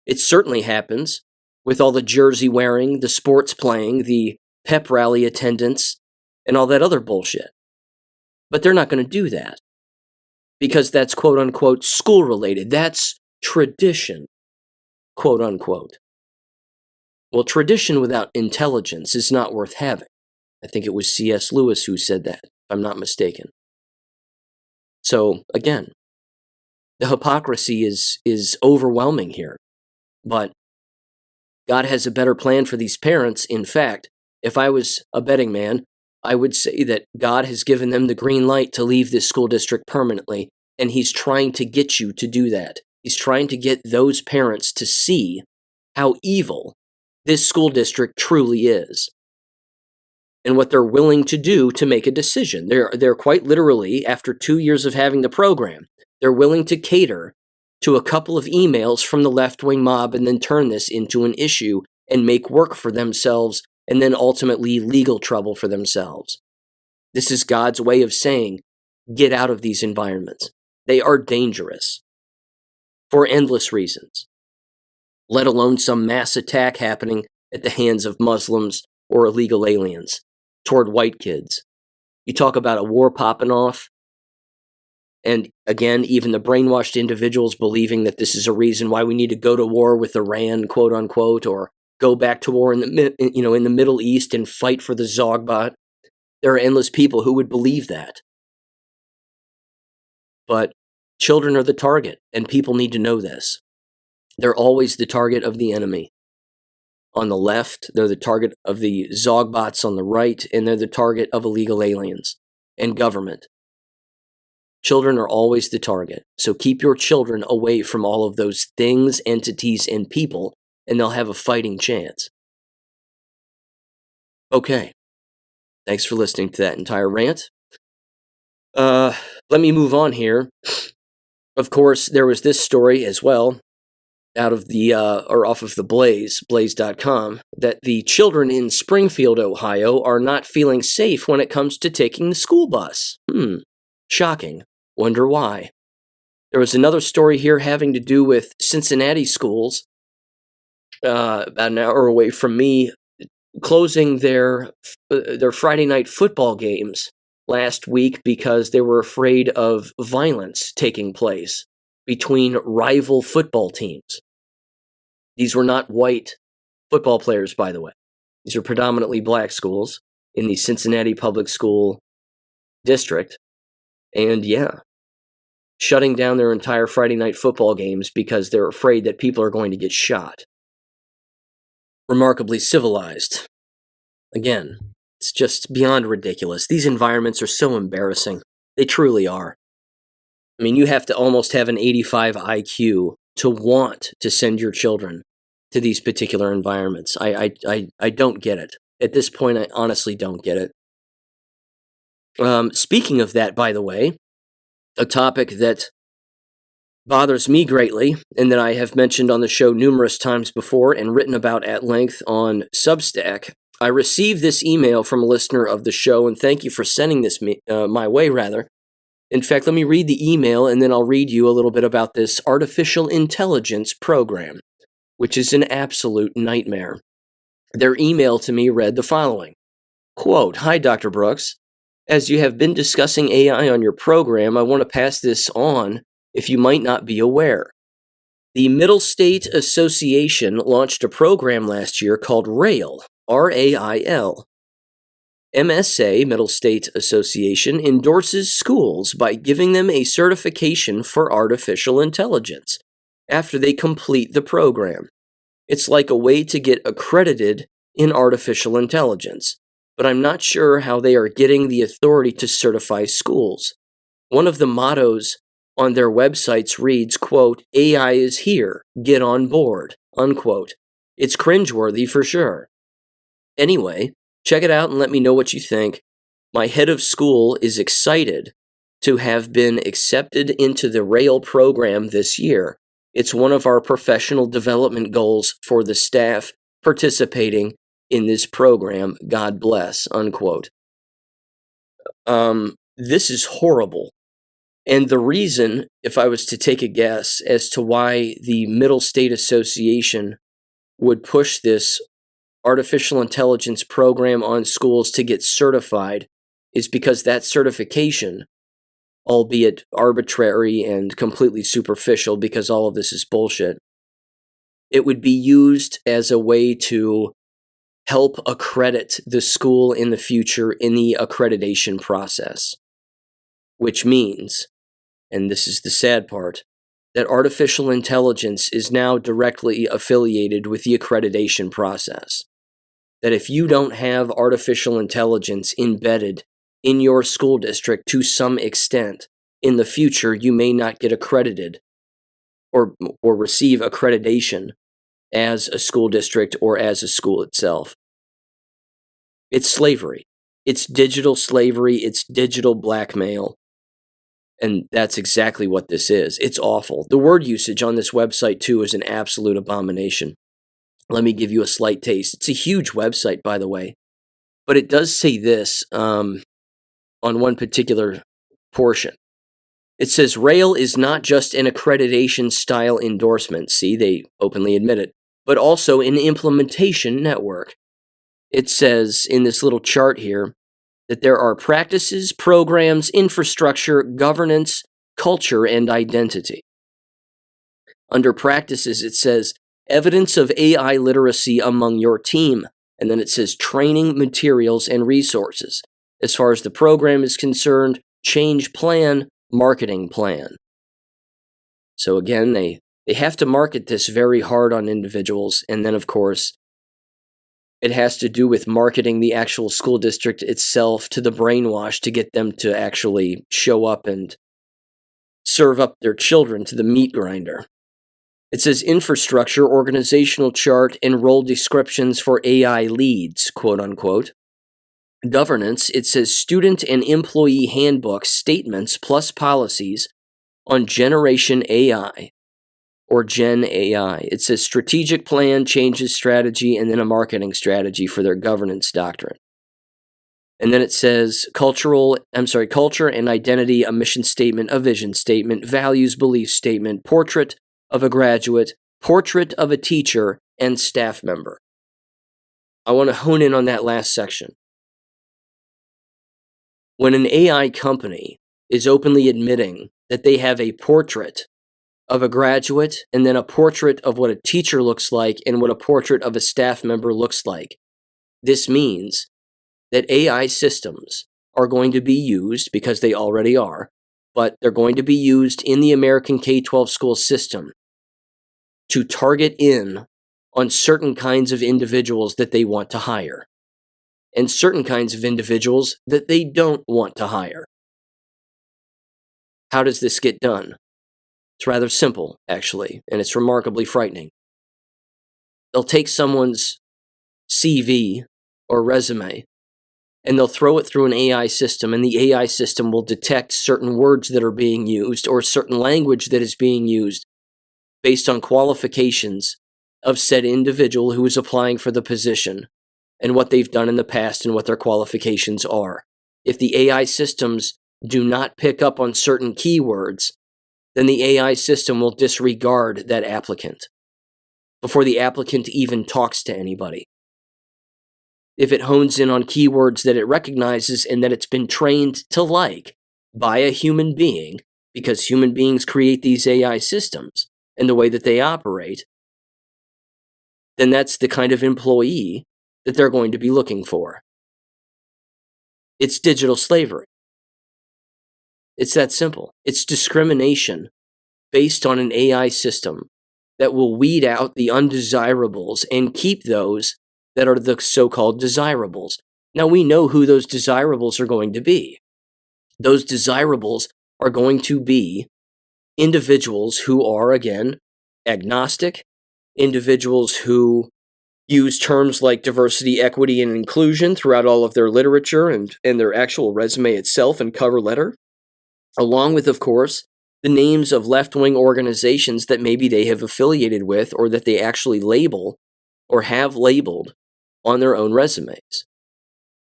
it certainly happens with all the jersey wearing, the sports playing, the pep rally attendance, and all that other bullshit. But they're not going to do that because that's quote-unquote school-related. That's tradition, quote-unquote. Well, tradition without intelligence is not worth having. I think it was C.S. Lewis who said that, if I'm not mistaken. So, again, the hypocrisy is overwhelming here. But God has a better plan for these parents. In fact, if I was a betting man, I would say that God has given them the green light to leave this school district permanently, and He's trying to get you to do that. He's trying to get those parents to see how evil this school district truly is and what they're willing to do to make a decision. They're quite literally, after 2 years of having the program, they're willing to cater to a couple of emails from the left-wing mob and then turn this into an issue and make work for themselves and then ultimately legal trouble for themselves. This is God's way of saying, get out of these environments. They are dangerous for endless reasons, let alone some mass attack happening at the hands of Muslims or illegal aliens toward white kids. You talk about a war popping off, and again, even the brainwashed individuals believing that this is a reason why we need to go to war with Iran, quote unquote, or go back to war in the Middle East and fight for the Zogbot. There are endless people who would believe that. But children are the target, and people need to know this. They're always the target of the enemy. On the left, they're the target of the Zogbots on the right, and they're the target of illegal aliens and government. Children are always the target, so keep your children away from all of those things, entities, and people, and they'll have a fighting chance. Okay, thanks for listening to that entire rant. Let me move on here. Of course, there was this story as well, out of the, off of the blaze.com, that the children in Springfield, Ohio are not feeling safe when it comes to taking the school bus. Shocking. Wonder why. There was another story here having to do with Cincinnati schools, about an hour away from me, closing their Friday night football games last week because they were afraid of violence taking place between rival football teams. These were not white football players, by the way. These are predominantly black schools in the Cincinnati Public School District. And yeah, shutting down their entire Friday night football games because they're afraid that people are going to get shot. Remarkably civilized. Again, it's just beyond ridiculous. These environments are so embarrassing. They truly are. I mean, you have to almost have an 85 IQ to want to send your children to these particular environments. I don't get it. At this point, I honestly don't get it. Speaking of that, by the way, a topic that bothers me greatly, and that I have mentioned on the show numerous times before and written about at length on Substack. I received this email from a listener of the show, and thank you for sending this my way, rather. In fact, let me read the email, and then I'll read you a little bit about this artificial intelligence program, which is an absolute nightmare. Their email to me read the following, quote, "Hi, Dr. Brooks. As you have been discussing AI on your program, I want to pass this on if you might not be aware. The Middle State Association launched a program last year called RAIL, R-A-I-L. MSA, Middle State Association, endorses schools by giving them a certification for artificial intelligence after they complete the program. It's like a way to get accredited in artificial intelligence, but I'm not sure how they are getting the authority to certify schools. One of the mottos on their websites reads, quote, AI is here, get on board, unquote. It's cringeworthy for sure. Anyway, check it out and let me know what you think. My head of school is excited to have been accepted into the RAIL program this year. It's one of our professional development goals for the staff participating in this program. God bless, unquote. This is horrible. And the reason, if I was to take a guess as to why the Middle State Association would push this artificial intelligence program on schools to get certified, is because that certification, albeit arbitrary and completely superficial because all of this is bullshit, it would be used as a way to help accredit the school in the future in the accreditation process. Which means, and this is the sad part, that artificial intelligence is now directly affiliated with the accreditation process. That if you don't have artificial intelligence embedded in your school district to some extent, in the future you may not get accredited or receive accreditation as a school district or as a school itself. It's slavery. It's digital slavery. It's digital blackmail. And that's exactly what this is. It's awful. The word usage on this website, too, is an absolute abomination. Let me give you a slight taste. It's a huge website, by the way, but it does say this on one particular portion. It says Rail is not just an accreditation style endorsement. See, they openly admit it, but also an implementation network. It says in this little chart here that there are practices, programs, infrastructure, governance, culture, and identity. Under practices, it says evidence of AI literacy among your team. And then it says training materials and resources. As far as the program is concerned, change plan, marketing plan. So again, they have to market this very hard on individuals. And then, of course, it has to do with marketing the actual school district itself to the brainwash to get them to actually show up and serve up their children to the meat grinder. It says infrastructure, organizational chart, and role descriptions for AI leads, quote unquote. Governance, it says student and employee handbook statements plus policies on generation AI or Gen AI. It says strategic plan, changes strategy, and then a marketing strategy for their governance doctrine. And then it says culture and identity, a mission statement, a vision statement, values, belief statement, portrait of a graduate, portrait of a teacher, and staff member. I want to hone in on that last section. When an AI company is openly admitting that they have a portrait of a graduate and then a portrait of what a teacher looks like and what a portrait of a staff member looks like, this means that AI systems are going to be used, because they already are, but they're going to be used in the American K-12 school system to target in on certain kinds of individuals that they want to hire and certain kinds of individuals that they don't want to hire. How does this get done? It's rather simple, actually, and it's remarkably frightening. They'll take someone's CV or resume and they'll throw it through an AI system, and the AI system will detect certain words that are being used or certain language that is being used based on qualifications of said individual who is applying for the position and what they've done in the past and what their qualifications are. If the AI systems do not pick up on certain keywords, then the AI system will disregard that applicant before the applicant even talks to anybody. If it hones in on keywords that it recognizes and that it's been trained to like by a human being, because human beings create these AI systems and the way that they operate, then that's the kind of employee that they're going to be looking for. It's digital slavery. It's that simple. It's discrimination based on an AI system that will weed out the undesirables and keep those that are the so-called desirables. Now, we know who those desirables are going to be. Those desirables are going to be individuals who are, again, agnostic, individuals who use terms like diversity, equity, and inclusion throughout all of their literature and their actual resume itself and cover letter, along with, of course, the names of left-wing organizations that maybe they have affiliated with or that they actually label or have labeled on their own resumes.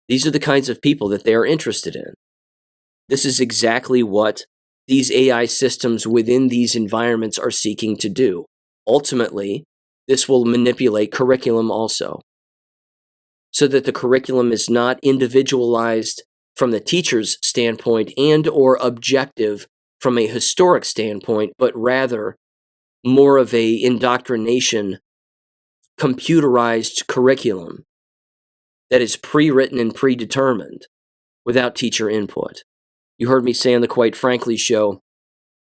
These are the kinds of people that they are interested in. This is exactly what these AI systems within these environments are seeking to do. Ultimately, this will manipulate curriculum also, so that the curriculum is not individualized from the teacher's standpoint and or objective from a historic standpoint, but rather more of a indoctrination, computerized curriculum that is pre-written and predetermined without teacher input. You heard me say on the Quite Frankly show,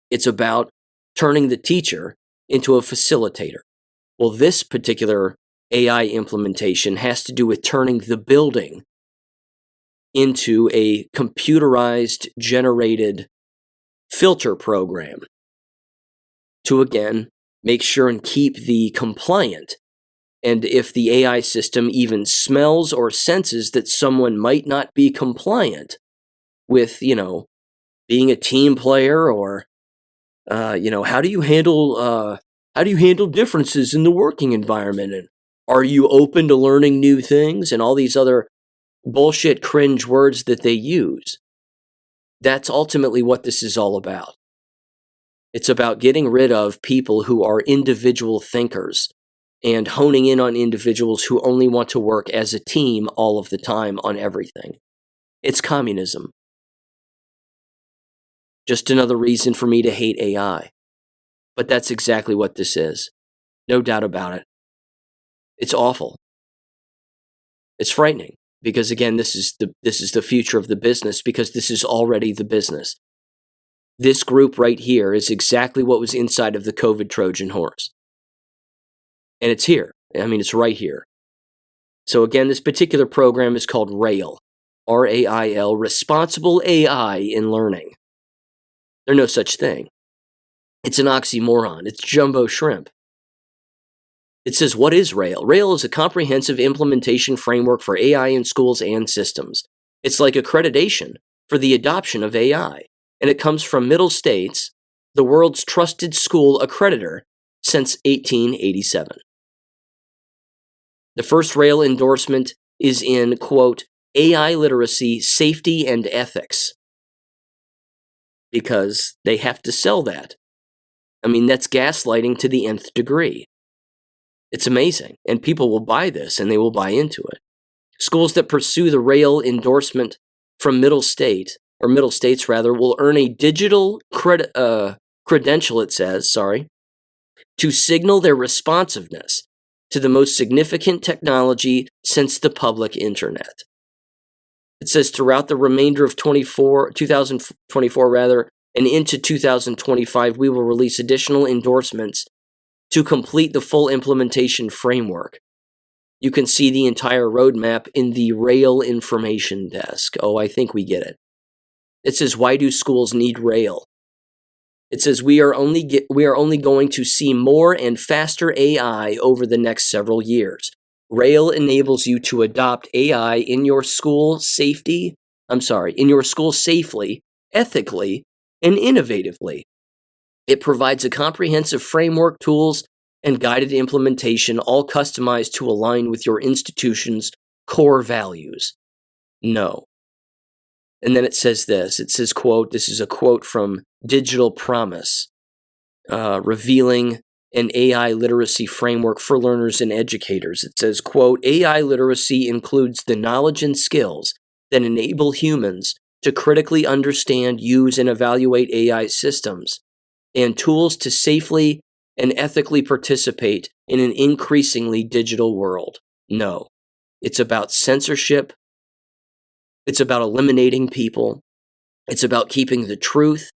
it's about turning the teacher into a facilitator. Well, this particular AI implementation has to do with turning the building into a computerized, generated filter program to, again, make sure and keep the compliant. And if the AI system even smells or senses that someone might not be compliant with, being a team player or, how do you handle differences in the working environment? And Are you open to learning new things? And all these other bullshit cringe words that they use. That's ultimately what this is all about. It's about getting rid of people who are individual thinkers and honing in on individuals who only want to work as a team all of the time on everything. It's communism. Just another reason for me to hate AI. But that's exactly what this is. No doubt about it. It's awful. It's frightening because, again, this is the future of the business, because this is already the business. This group right here is exactly what was inside of the COVID Trojan horse. And it's here. I mean, it's right here. So again, this particular program is called RAIL, R-A-I-L, Responsible AI in Learning. There's no such thing. It's an oxymoron. It's jumbo shrimp. It says, what is RAIL? RAIL is a comprehensive implementation framework for AI in schools and systems. It's like accreditation for the adoption of AI. And it comes from Middle States, the world's trusted school accreditor since 1887. The first RAIL endorsement is in, quote, AI literacy, safety, and ethics. Because they have to sell that. I mean, that's gaslighting to the nth degree. It's amazing. And people will buy this and they will buy into it. Schools that pursue the RAIL endorsement from Middle States, will earn a digital credential, it says, to signal their responsiveness to the most significant technology since the public internet. It says throughout the remainder of 2024, and into 2025, we will release additional endorsements to complete the full implementation framework. You can see the entire roadmap in the RAIL information desk. Oh, I think we get it. It says, why do schools need RAIL? It says, we are only going to see more and faster AI over the next several years. RAIL enables you to adopt AI in your school safely, ethically, and innovatively. It provides a comprehensive framework, tools, and guided implementation, all customized to align with your institution's core values. No. And then it says this. It says, quote, this is a quote from Digital Promise, revealing an AI literacy framework for learners and educators. It says, quote, AI literacy includes the knowledge and skills that enable humans to critically understand, use, and evaluate AI systems, and tools to safely and ethically participate in an increasingly digital world. No. It's about censorship. It's about eliminating people. It's about keeping the truth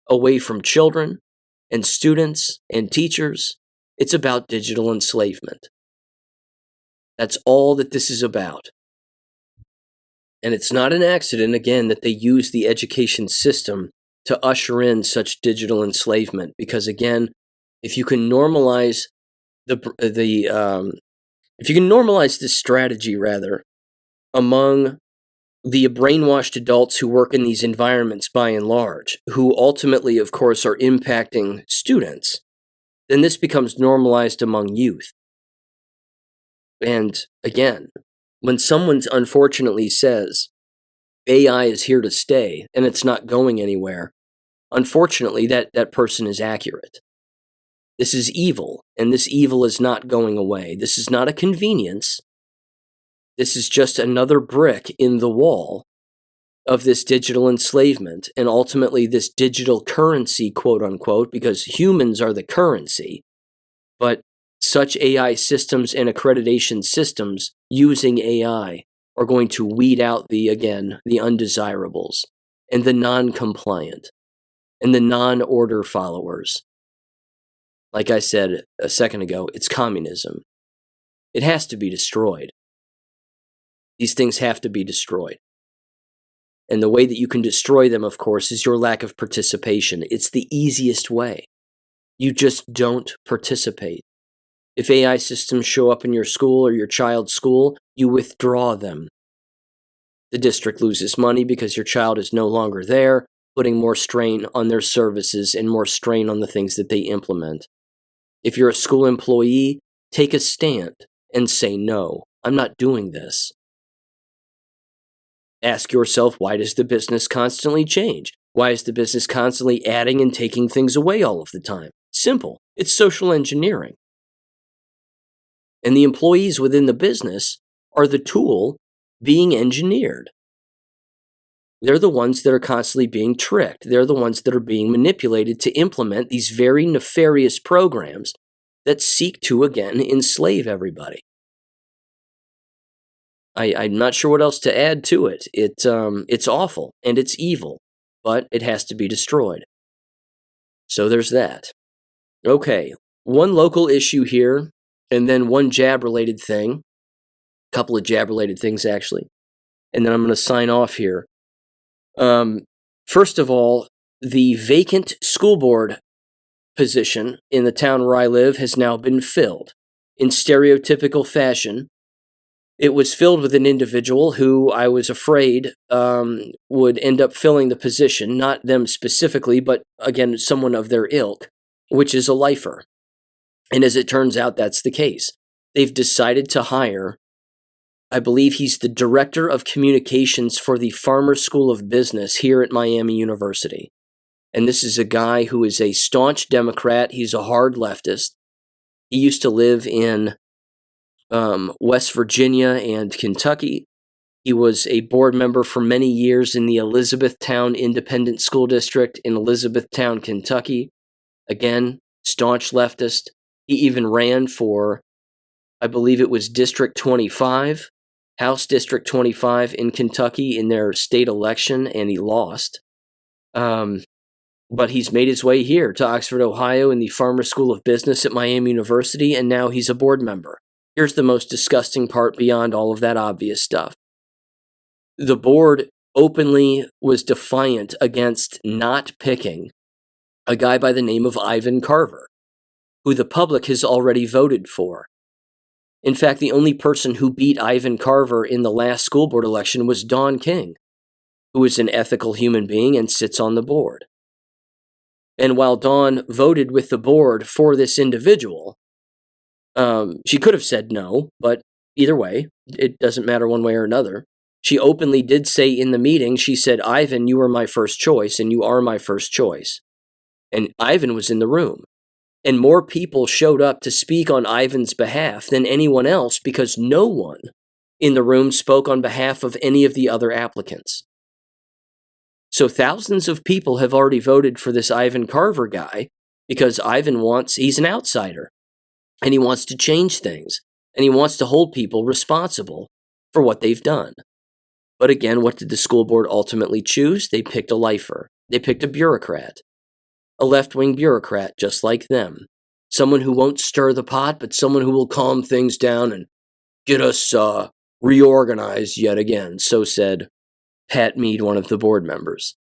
away from children and students and teachers. It's about digital enslavement. That's all that this is about. And it's not an accident, again, that they use the education system to usher in such digital enslavement. Because again, if you can normalize this strategy among the brainwashed adults who work in these environments by and large, who ultimately, of course, are impacting students, then this becomes normalized among youth. And again, when someone unfortunately says AI is here to stay and it's not going anywhere, unfortunately, that person is accurate. This is evil, and this evil is not going away. This is not a convenience. This is just another brick in the wall of this digital enslavement and ultimately this digital currency, quote unquote, because humans are the currency. But such AI systems and accreditation systems using AI are going to weed out the undesirables and the non-compliant and the non-order followers. Like I said a second ago, it's communism. It has to be destroyed. These things have to be destroyed. And the way that you can destroy them, of course, is your lack of participation. It's the easiest way. You just don't participate. If AI systems show up in your school or your child's school, you withdraw them. The district loses money because your child is no longer there, putting more strain on their services and more strain on the things that they implement. If you're a school employee, take a stand and say, no, I'm not doing this. Ask yourself, why does the business constantly change? Why is the business constantly adding and taking things away all of the time? Simple. It's social engineering. And the employees within the business are the tool being engineered. They're the ones that are constantly being tricked. They're the ones that are being manipulated to implement these very nefarious programs that seek to, again, enslave everybody. I'm not sure what else to add to it. It's awful and it's evil, but it has to be destroyed. So there's that. Okay, one local issue here, and then one jab-related thing. A couple of jab-related things, actually. And then I'm going to sign off here. First of all, the vacant school board position in the town where I live has now been filled. In stereotypical fashion, it was filled with an individual who I was afraid would end up filling the position, not them specifically, but again, someone of their ilk, which is a lifer. And as it turns out, that's the case. They've decided to hire, I believe he's the director of communications for the Farmer School of Business here at Miami University. And this is a guy who is a staunch Democrat. He's a hard leftist. He used to live in West Virginia and Kentucky. He was a board member for many years in the Elizabethtown Independent School District in Elizabethtown, Kentucky. Again, staunch leftist. He even ran for, I believe it was District 25, House District 25 in Kentucky in their state election, and he lost. But he's made his way here to Oxford, Ohio in the Farmer School of Business at Miami University, and now he's a board member. Here's the most disgusting part beyond all of that obvious stuff. The board openly was defiant against not picking a guy by the name of Ivan Carver, who the public has already voted for. In fact, the only person who beat Ivan Carver in the last school board election was Don King, who is an ethical human being and sits on the board. And while Dawn voted with the board for this individual, she could have said no, but either way, it doesn't matter one way or another. She openly did say in the meeting, she said, Ivan, you were my first choice, and you are my first choice. And Ivan was in the room. And more people showed up to speak on Ivan's behalf than anyone else because no one in the room spoke on behalf of any of the other applicants. So thousands of people have already voted for this Ivan Carver guy because he's an outsider, and he wants to change things, and he wants to hold people responsible for what they've done. But again, what did the school board ultimately choose? They picked a lifer. They picked a bureaucrat, a left-wing bureaucrat just like them, someone who won't stir the pot, but someone who will calm things down and get us reorganized yet again, so said Pat Mead, one of the board members.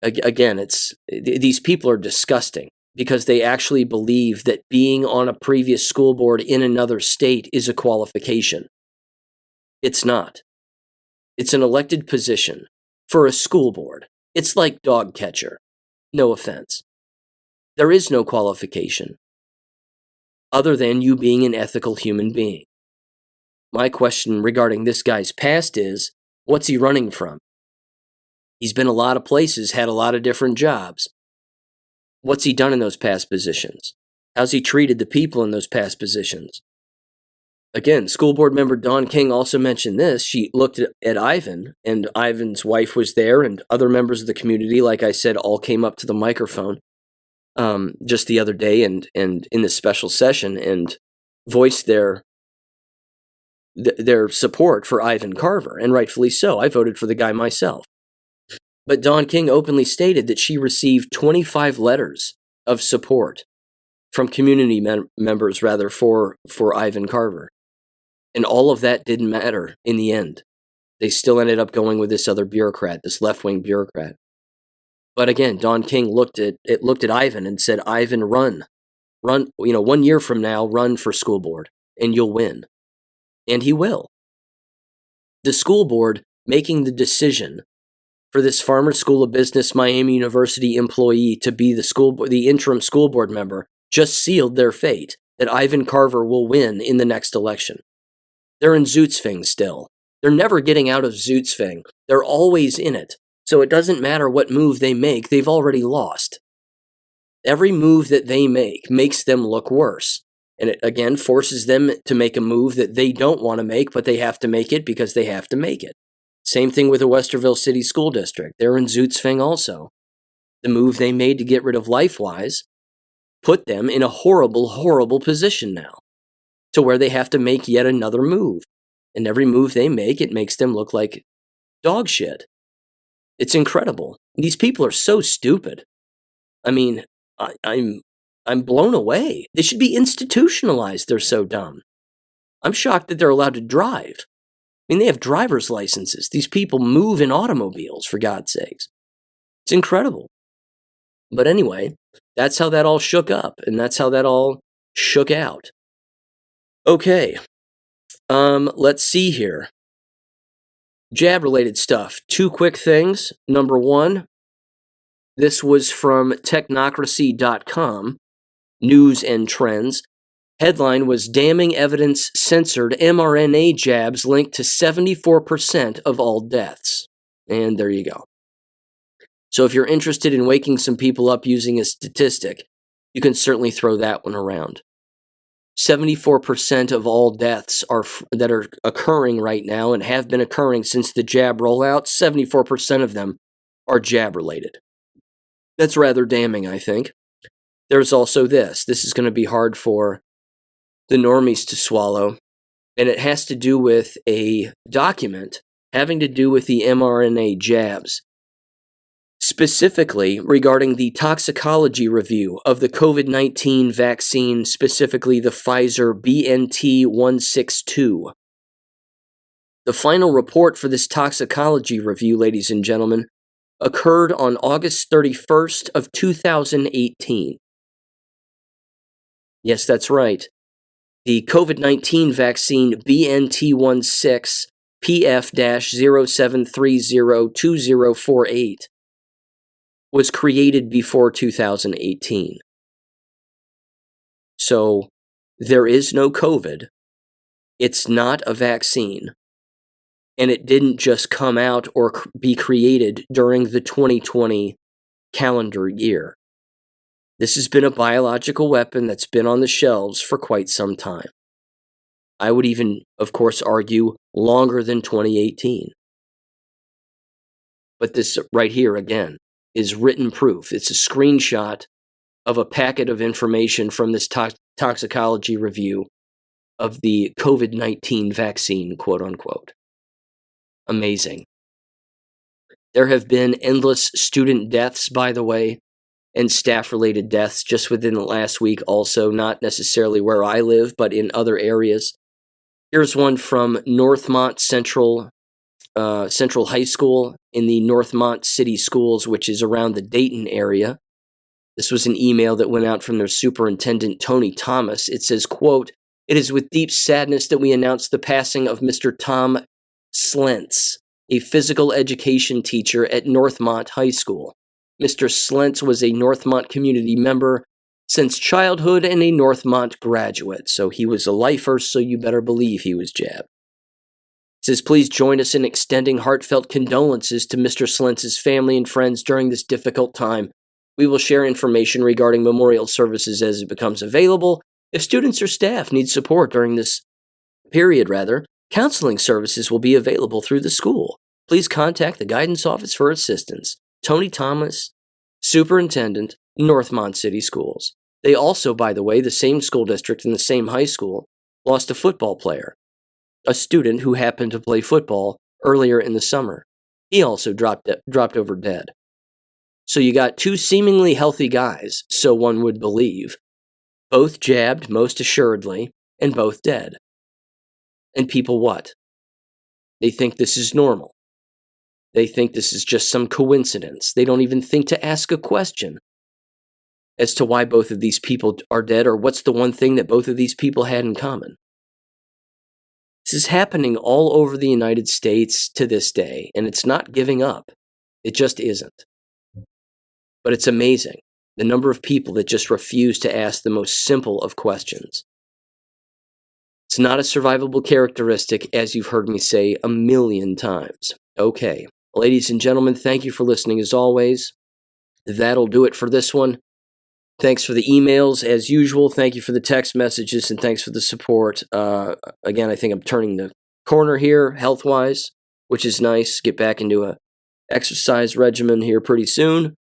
Again, these people are disgusting because they actually believe that being on a previous school board in another state is a qualification. It's not. It's an elected position for a school board. It's like dog catcher. No offense. There is no qualification other than you being an ethical human being. My question regarding this guy's past is, what's he running from? He's been a lot of places, had a lot of different jobs. What's he done in those past positions? How's he treated the people in those past positions? Again, school board member Dawn King also mentioned this. She looked at Ivan, and Ivan's wife was there, and other members of the community, like I said, all came up to the microphone just the other day and in this special session and voiced their support for Ivan Carver, and rightfully so. I voted for the guy myself. But Dawn King openly stated that she received 25 letters of support from community members, for Ivan Carver. And all of that didn't matter in the end. They still ended up going with this other bureaucrat, this left-wing bureaucrat. But again, Dawn King looked at Ivan and said, Ivan, run, 1 year from now, run for school board, and you'll win. And he will. The school board making the decision for this Farmer School of Business Miami University employee to be the interim school board member just sealed their fate. that Ivan Carver will win in the next election. They're in Zootsfing still. They're never getting out of Zootsfing. They're always in it. So it doesn't matter what move they make, they've already lost. Every move that they make makes them look worse. And it, again, forces them to make a move that they don't want to make, but they have to make it because they have to make it. Same thing with the Westerville City School District. They're in Zootsfing also. The move they made to get rid of LifeWise put them in a horrible, horrible position now, to where they have to make yet another move. And every move they make, it makes them look like dog shit. It's incredible. These people are so stupid. I mean, I'm blown away. They should be institutionalized. They're so dumb. I'm shocked that they're allowed to drive. I mean, they have driver's licenses. These people move in automobiles, for God's sakes. It's incredible. But anyway, that's how that all shook up, and that's how that all shook out. Okay. Let's see here. Jab-related stuff. 2 quick things. Number 1, this was from technocracy.com, news and trends. Headline was Damning Evidence Censored mRNA Jabs Linked to 74% of all deaths. And there you go. So if you're interested in waking some people up using a statistic, you can certainly throw that one around. 74% of all deaths that are occurring right now and have been occurring since the jab rollout, 74% of them are jab-related. That's rather damning, I think. There's also this. This is going to be hard for the normies to swallow, and it has to do with a document having to do with the mRNA jabs, specifically regarding the toxicology review of the COVID-19 vaccine, specifically the Pfizer BNT162. The final report for this toxicology review, ladies and gentlemen, occurred on August 31st of 2018. Yes, that's right. The COVID-19 vaccine BNT16 PF-07302048 was created before 2018. So there is no COVID. It's not a vaccine. And it didn't just come out or be created during the 2020 calendar year. This has been a biological weapon that's been on the shelves for quite some time. I would even, of course, argue longer than 2018. But this right here, again, is written proof. It's a screenshot of a packet of information from this toxicology review of the COVID-19 vaccine, quote unquote. Amazing. There have been endless student deaths, by the way, and staff-related deaths just within the last week also, not necessarily where I live, but in other areas. Here's one from Northmont Central High School in the Northmont City Schools, which is around the Dayton area. This was an email that went out from their superintendent, Tony Thomas. It says, quote, "It is with deep sadness that we announce the passing of Mr. Tom Slentz, a physical education teacher at Northmont High School. Mr. Slentz was a Northmont community member since childhood and a Northmont graduate. So he was a lifer, so you better believe he was jabbed. It says, please join us in extending heartfelt condolences to Mr. Slentz's family and friends during this difficult time. We will share information regarding memorial services as it becomes available. If students or staff need support during this period, counseling services will be available through the school. Please contact the guidance office for assistance. Tony Thomas, Superintendent, Northmont City Schools. They also, by the way, the same school district and the same high school, lost a football player, a student who happened to play football earlier in the summer. He also dropped over dead. So you got two seemingly healthy guys, so one would believe, both jabbed most assuredly, and both dead. And people what? They think this is normal. They think this is just some coincidence. They don't even think to ask a question as to why both of these people are dead or what's the one thing that both of these people had in common. This is happening all over the United States to this day, and it's not giving up. It just isn't. But it's amazing, the number of people that just refuse to ask the most simple of questions. not a survivable characteristic, as you've heard me say a million times. Okay, ladies and gentlemen, thank you for listening as always. That'll do it for this one. Thanks for the emails, as usual. Thank you for the text messages, and thanks for the support. Again, I think I'm turning the corner here, health-wise, which is nice. Get back into a exercise regimen here pretty soon.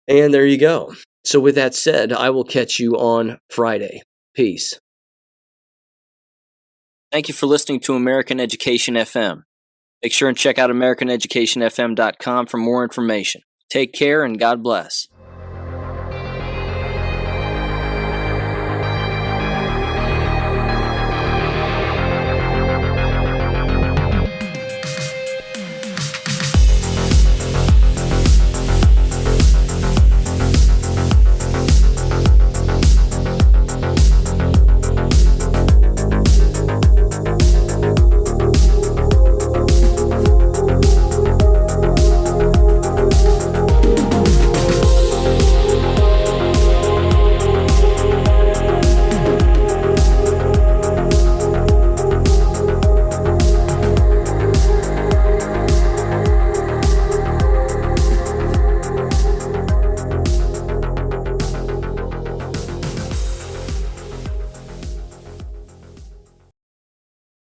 And there you go. So with that said, I will catch you on Friday. Peace. Thank you for listening to American Education FM. Make sure and check out AmericanEducationFM.com for more information. Take care and God bless.